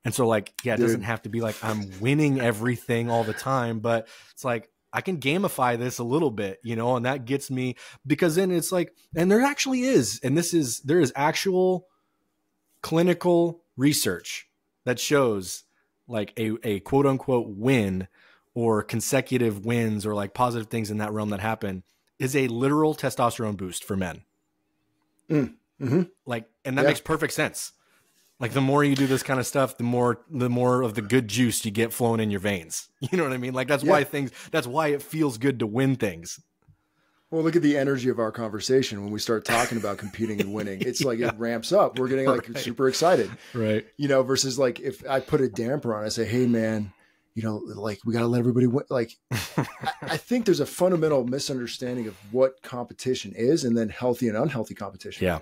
And so like, it doesn't have to be like I'm winning everything all the time, but it's like, I can gamify this a little bit, and that gets me, because then it's like, and there actually is, and there is actual clinical research that shows like a quote unquote win or consecutive wins or like positive things in that realm that happen is a literal testosterone boost for men. Like, and that makes perfect sense. Like the more you do this kind of stuff, the more of the good juice you get flowing in your veins. You know what I mean? Like that's why it feels good to win things. Well, look at the energy of our conversation when we start talking about competing and winning. It's like it ramps up. We're getting like super excited. Right. You know, versus like if I put a damper on, I say, hey man, you know, like we got to let everybody win. Like I think there's a fundamental misunderstanding of what competition is and then healthy and unhealthy competition. Yeah.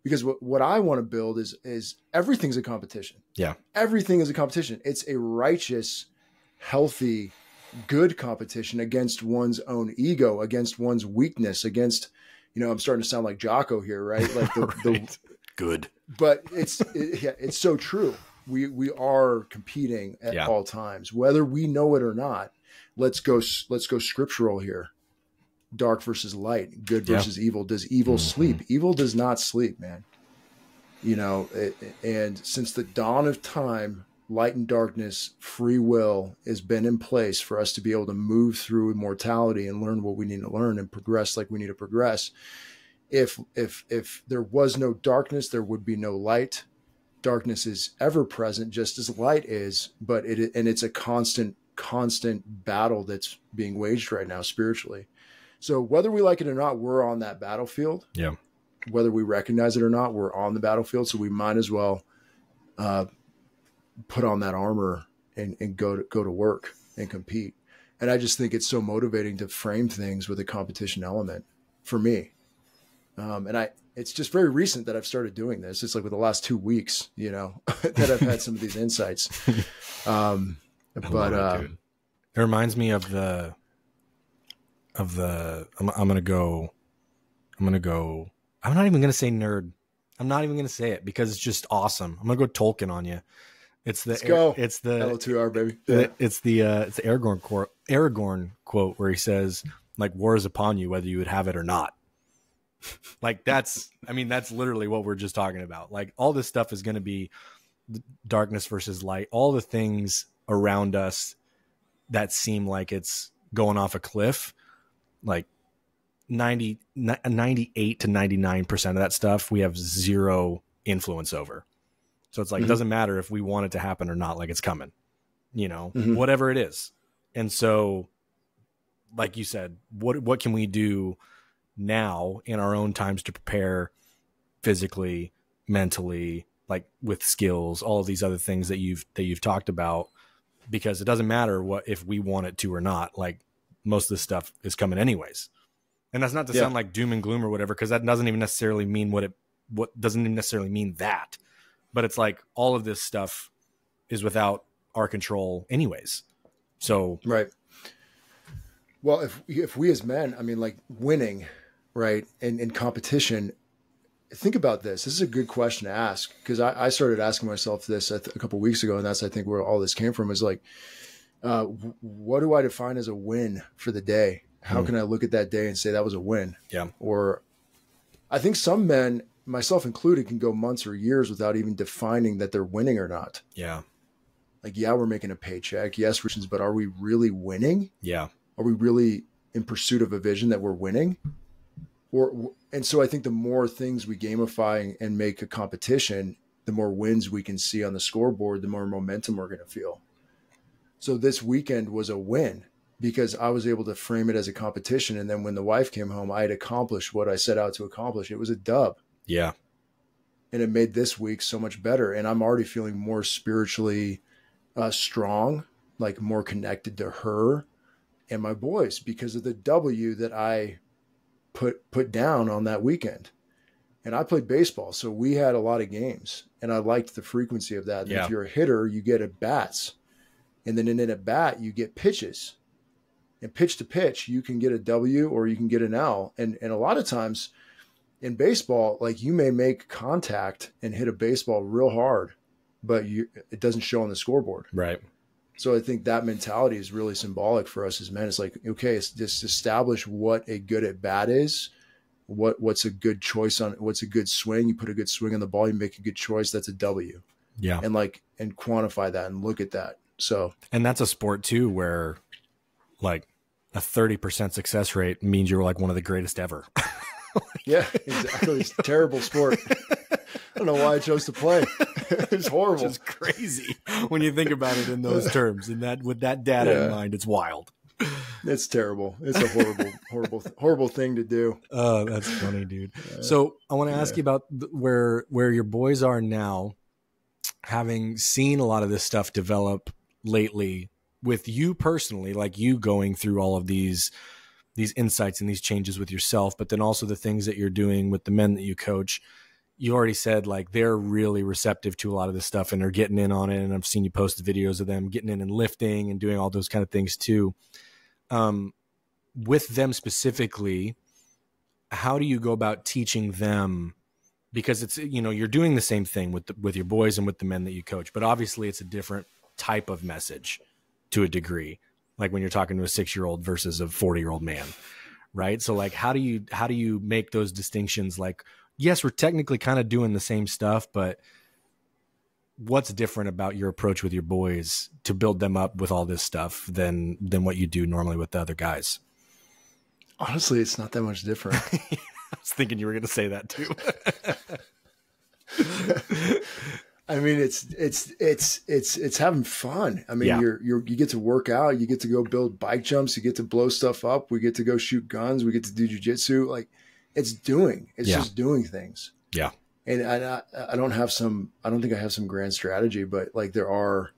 Because what I want to build is everything's a competition. Yeah. Everything is a competition. It's a righteous, healthy, good competition against one's own ego, against one's weakness, against, you know, I'm starting to sound like Jocko here, right? Like right. Good. But it's so true. We are competing at all times, whether we know it or not. Let's go scriptural here. Dark versus light, good versus evil. Does evil sleep? Evil does not sleep, man. You know, and since the dawn of time, light and darkness, free will has been in place for us to be able to move through mortality and learn what we need to learn and progress like we need to progress. If there was no darkness, there would be no light. Darkness is ever present, just as light is, but it's a constant battle that's being waged right now spiritually. So whether we like it or not, we're on that battlefield. Yeah. Whether we recognize it or not, we're on the battlefield. So we might as well put on that armor and go to work and compete. And I just think it's so motivating to frame things with a competition element for me. It's just very recent that I've started doing this. It's like with the last 2 weeks, you know, that I've had some of these insights. It reminds me of the I'm not even going to say nerd. I'm not even going to say it because it's just awesome. I'm going to go Tolkien on you. It's the L2R, baby. Yeah. It's the Aragorn quote where he says, like, war is upon you, whether you would have it or not. Like that's literally what we're just talking about. Like all this stuff is going to be darkness versus light, all the things around us that seem like it's going off a cliff. Like 98 to 99% of that stuff we have zero influence over. So it's like, it doesn't matter if we want it to happen or not, like it's coming, you know, whatever it is. And so, like you said, what can we do now in our own times to prepare physically, mentally, like with skills, all of these other things that you've talked about, because it doesn't matter if we want it to or not, like most of this stuff is coming anyways. And that's not to sound like doom and gloom or whatever, because that doesn't even necessarily mean doesn't even necessarily mean that, but it's like all of this stuff is without our control anyways. So, right. Well, if we as men, I mean, like winning, right, and in competition, think about this. This is a good question to ask, because I started asking myself this a couple of weeks ago, and that's, I think, where all this came from, is like, what do I define as a win for the day? How can I look at that day and say that was a win? Yeah. Or I think some men, myself included, can go months or years without even defining that they're winning or not. Yeah. Like, yeah, we're making a paycheck. Yes, but are we really winning? Yeah. Are we really in pursuit of a vision that we're winning? And so I think the more things we gamify and make a competition, the more wins we can see on the scoreboard, the more momentum we're going to feel. So this weekend was a win because I was able to frame it as a competition. And then when the wife came home, I had accomplished what I set out to accomplish. It was a dub. Yeah. And it made this week so much better. And I'm already feeling more spiritually strong, like more connected to her and my boys because of the W that I put down on that weekend. And I played baseball, so we had a lot of games, and I liked the frequency of that. And if you're a hitter, you get at bats, and then in a bat, you get pitches, and pitch to pitch, you can get a W or you can get an L. And a lot of times in baseball, like you may make contact and hit a baseball real hard, but it doesn't show on the scoreboard. Right. So I think that mentality is really symbolic for us as men. It's like, okay, it's just establish what a good at bat is. What's a good choice what's a good swing? You put a good swing on the ball, you make a good choice. That's a W. Yeah. And quantify that and look at that. So, and that's a sport too, where like a 30% success rate means you're like one of the greatest ever. Yeah, exactly. It's a terrible sport. I don't know why I chose to play. It's horrible. It's crazy when you think about it in those terms, and that with that data in mind, it's wild. It's terrible. It's a horrible thing to do. Oh, that's funny, dude. So I want to ask you about where your boys are now, having seen a lot of this stuff develop lately with you personally, like you going through all of these insights and these changes with yourself, but then also the things that you're doing with the men that you coach. You already said like they're really receptive to a lot of this stuff and they're getting in on it. And I've seen you post the videos of them getting in and lifting and doing all those kind of things too. With them specifically, how do you go about teaching them? Because it's, you're doing the same thing with your boys and with the men that you coach, but obviously it's a different type of message to a degree, like when you're talking to a 6-year-old versus a 40-year-old man. Right. So like, how do you make those distinctions? Like, yes, we're technically kind of doing the same stuff, but what's different about your approach with your boys to build them up with all this stuff than what you do normally with the other guys? Honestly, it's not that much different. I was thinking you were going to say that too. I mean, it's having fun. I mean, you get to work out, you get to go build bike jumps, you get to blow stuff up. We get to go shoot guns. We get to do jiu-jitsu. Like it's just doing things. Yeah. And I don't think I have some grand strategy, but like there are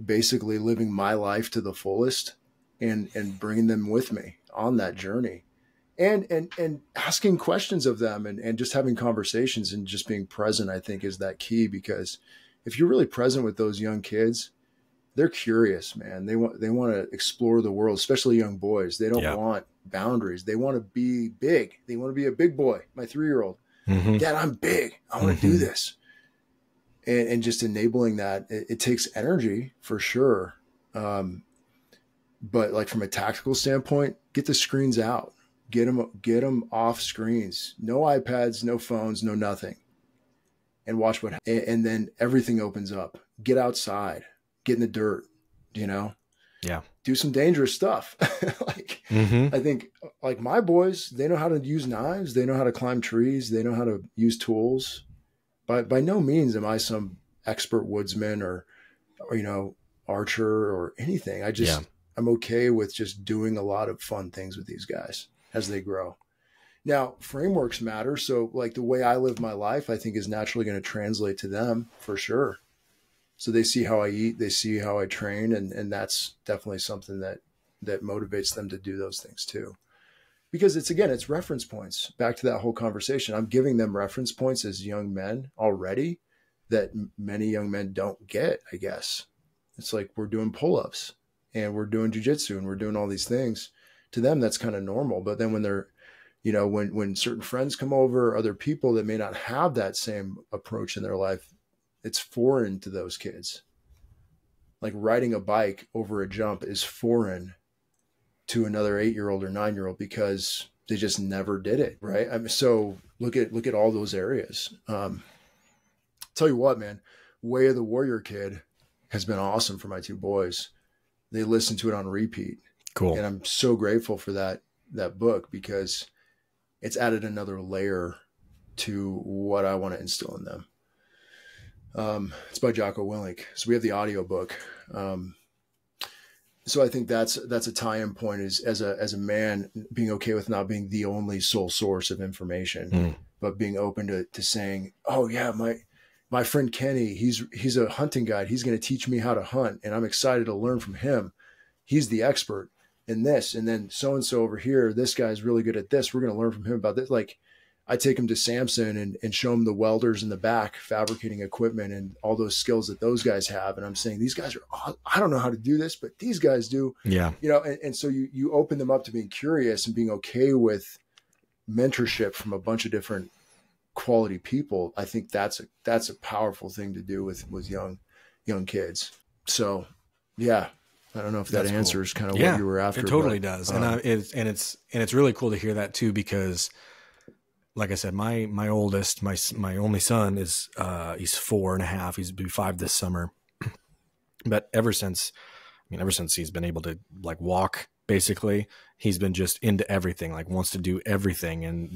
basically living my life to the fullest and bringing them with me on that journey and asking questions of them and just having conversations and just being present, I think is that key, because if you're really present with those young kids, they're curious, man. They want to explore the world, especially young boys. They don't want boundaries. They want to be big. They want to be a big boy. My 3-year-old. Mm-hmm. Dad, I'm big. I want to do this. And just enabling that, it takes energy for sure. But like from a tactical standpoint, get the screens out, get them off screens, no iPads, no phones, no nothing, and watch and then everything opens up. Get outside, get in the dirt, do some dangerous stuff. I think like my boys, they know how to use knives. They know how to climb trees. They know how to use tools. By no means am I some expert woodsman or archer or anything. I'm okay with just doing a lot of fun things with these guys as they grow. Now, frameworks matter. So like the way I live my life, I think is naturally going to translate to them for sure. So they see how I eat, they see how I train, and that's definitely something that motivates them to do those things too. Because it's reference points. Back to that whole conversation. I'm giving them reference points as young men already that many young men don't get, I guess. It's like we're doing pull-ups and we're doing jiu-jitsu and we're doing all these things. To them, that's kind of normal. But then when they're, when certain friends come over, other people that may not have that same approach in their life, it's foreign to those kids. Like riding a bike over a jump is foreign to another 8-year-old or 9-year-old because they just never did it. Right. I mean, so look at all those areas. Tell you what, man, Way of the Warrior Kid has been awesome for my 2 boys. They listen to it on repeat. Cool. And I'm so grateful for that book because it's added another layer to what I want to instill in them. It's by Jocko Willink. So we have the audio book. So I think that's a tie-in point is as a man being okay with not being the only sole source of information, but being open to saying, oh yeah, my friend Kenny, he's a hunting guide. He's going to teach me how to hunt and I'm excited to learn from him. He's the expert in this. And then so-and-so over here, this guy's really good at this. We're going to learn from him about this. Like I take him to Samson and show him the welders in the back fabricating equipment and all those skills that those guys have. And I'm saying, these guys I don't know how to do this, but these guys do. Yeah. And so you open them up to being curious and being okay with mentorship from a bunch of different quality people. I think that's a powerful thing to do with young kids. So yeah, I don't know if that answers kind of what you were after. It totally does. And it's really cool to hear that too, because like I said, my oldest, my only son is, he's 4.5. He's be 5 this summer. But ever since he's been able to like walk, basically, he's been just into everything, like wants to do everything. And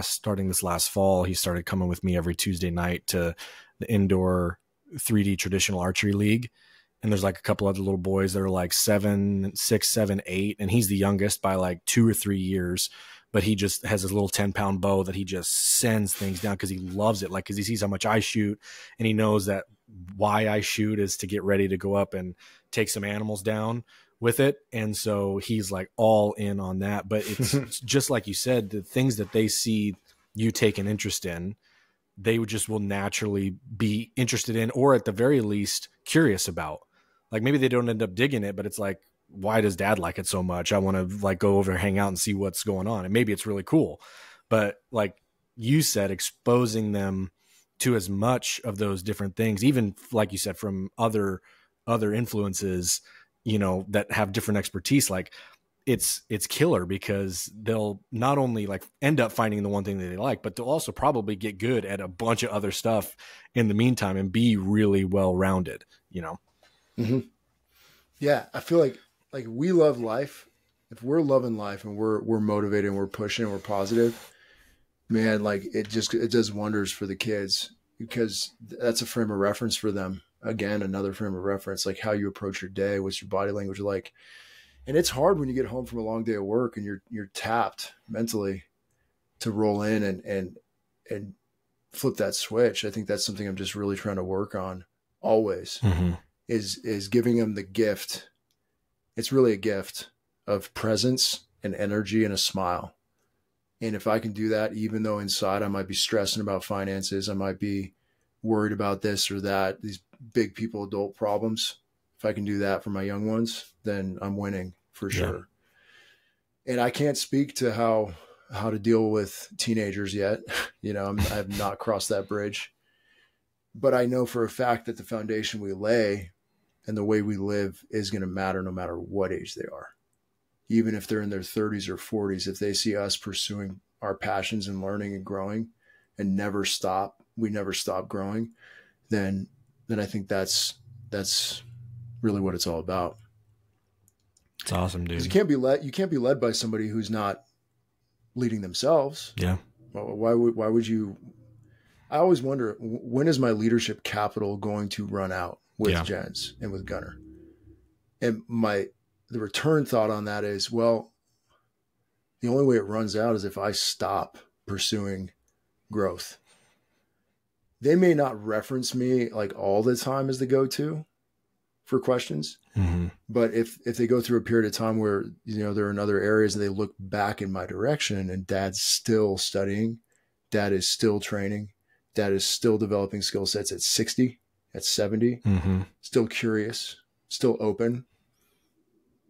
starting this last fall, he started coming with me every Tuesday night to the indoor 3D traditional archery league. And there's like a couple other little boys that are like 7, 6, 7, 8. And he's the youngest by like 2 or 3 years, but he just has his little 10-pound bow that he just sends things down because he loves it. Like, because he sees how much I shoot, and he knows that why I shoot is to get ready to go up and take some animals down with it. And so he's like all in on that. But it's just like you said, the things that they see you take an interest in, they would just will naturally be interested in, or at the very least curious about. Like, maybe they don't end up digging it, but it's like, why does dad like it so much? I want to like go over and hang out and see what's going on. And maybe it's really cool, but like you said, exposing them to as much of those different things, even like you said, from other influences, you know, that have different expertise, like it's killer, because they'll not only like end up finding the one thing that they like, but they'll also probably get good at a bunch of other stuff in the meantime and be really well-rounded, you know? Mm-hmm. Yeah. I feel like we love life. If we're loving life and we're motivated and we're pushing and we're positive, man, like it does wonders for the kids, because that's a frame of reference for them. Again, another frame of reference, like how you approach your day, what's your body language like. And it's hard when you get home from a long day of work and you're tapped mentally to roll in and flip that switch. I think that's something I'm just really trying to work on always. Mm-hmm. Is giving them the gift. It's really a gift of presence and energy and a smile. And if I can do that, even though inside I might be stressing about finances, I might be worried about this or that, these big people, adult problems, if I can do that for my young ones, then I'm winning for sure. Yeah. And I can't speak to how to deal with teenagers yet. You know, I have not crossed that bridge, but I know for a fact that the foundation we lay and the way we live is going to matter no matter what age they are. Even if they're in their 30s or 40s, if they see us pursuing our passions and learning and growing and never stop, we never stop growing, then I think that's really what it's all about. It's awesome, dude. You can't be led by somebody who's not leading themselves. Yeah. Why would you? I always wonder, when is my leadership capital going to run out with Jens and with Gunnar? And the return thought on that is, well, the only way it runs out is if I stop pursuing growth. They may not reference me like all the time as the go-to for questions, mm-hmm. but if they go through a period of time where, you know, there are in other areas and they look back in my direction and dad's still studying, dad is still training, dad is still developing skill sets at 60, at 70, mm-hmm. still curious, still open.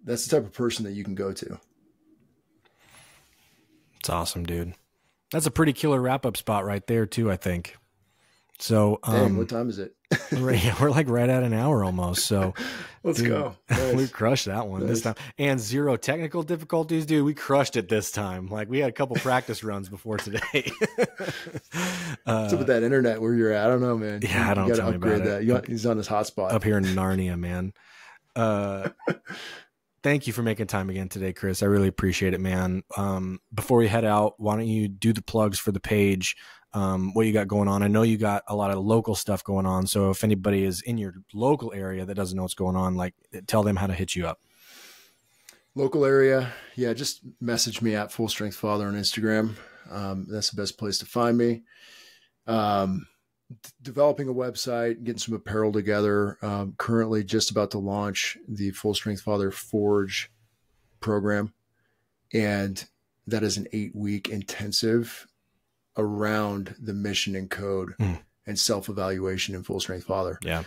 That's the type of person that you can go to. It's awesome, dude. That's a pretty killer wrap-up spot right there too, I think. So, Dang, what time is it? we're like right at an hour almost. So let's go. Nice. We crushed that one this time, and 0 technical difficulties, dude. We crushed it this time. Like, we had a couple practice runs before today. What's up with that internet where you're at? I don't know, man. Yeah, I don't know about that. He's on his hotspot up here in Narnia, man. Thank you for making time again today, Kris. I really appreciate it, man. Before we head out, why don't you do the plugs for the page, what you got going on? I know you got a lot of local stuff going on. So if anybody is in your local area that doesn't know what's going on, like, tell them how to hit you up. Local area. Yeah. Just message me at Full Strength Father on Instagram. That's the best place to find me. Developing a website, getting some apparel together. Currently just about to launch the Full Strength Father Forge program. And that is an 8-week intensive around the mission and code and self-evaluation in Full Strength Father. Yeah.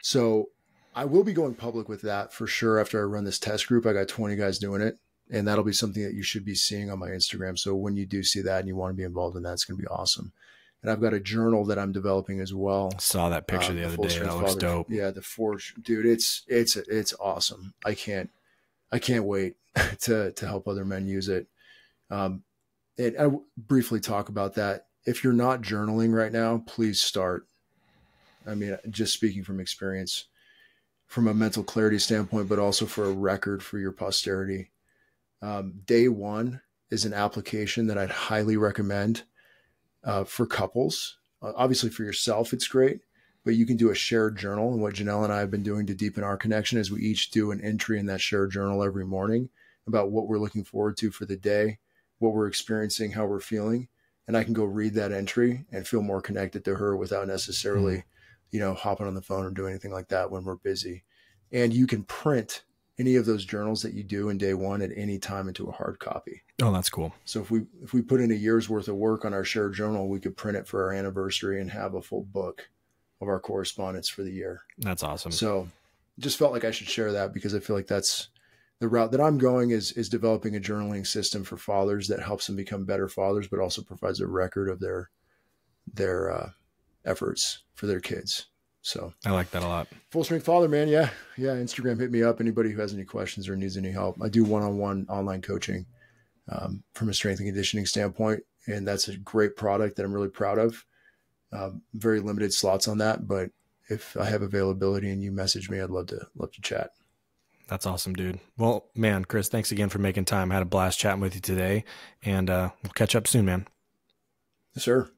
So I will be going public with that for sure. After I run this test group, I got 20 guys doing it, and that'll be something that you should be seeing on my Instagram. So when you do see that and you want to be involved in that, it's going to be awesome. And I've got a journal that I'm developing as well. Saw that picture the other day. That looks dope. Yeah. The Forge, dude, it's awesome. I can't wait to help other men use it. And I briefly talk about that. If you're not journaling right now, please start. I mean, just speaking from experience, from a mental clarity standpoint, but also for a record for your posterity. Day one is an application that I'd highly recommend for couples. Obviously for yourself, it's great, but you can do a shared journal. And what Janelle and I have been doing to deepen our connection is we each do an entry in that shared journal every morning about what we're looking forward to for the day, what we're experiencing, how we're feeling. And I can go read that entry and feel more connected to her without necessarily, hopping on the phone or doing anything like that when we're busy. And you can print any of those journals that you do in day one at any time into a hard copy. Oh, that's cool. So if we put in a year's worth of work on our shared journal, we could print it for our anniversary and have a full book of our correspondence for the year. That's awesome. So just felt like I should share that because I feel like that's the route that I'm going is developing a journaling system for fathers that helps them become better fathers, but also provides a record of their efforts for their kids. So I like that a lot. Full Strength Father, man. Yeah. Instagram, hit me up. Anybody who has any questions or needs any help. I do one-on-one online coaching from a strength and conditioning standpoint. And that's a great product that I'm really proud of. Very limited slots on that, but if I have availability and you message me, I'd love to chat. That's awesome, dude. Well, man, Kris, thanks again for making time. I had a blast chatting with you today, and we'll catch up soon, man. Yes, sir.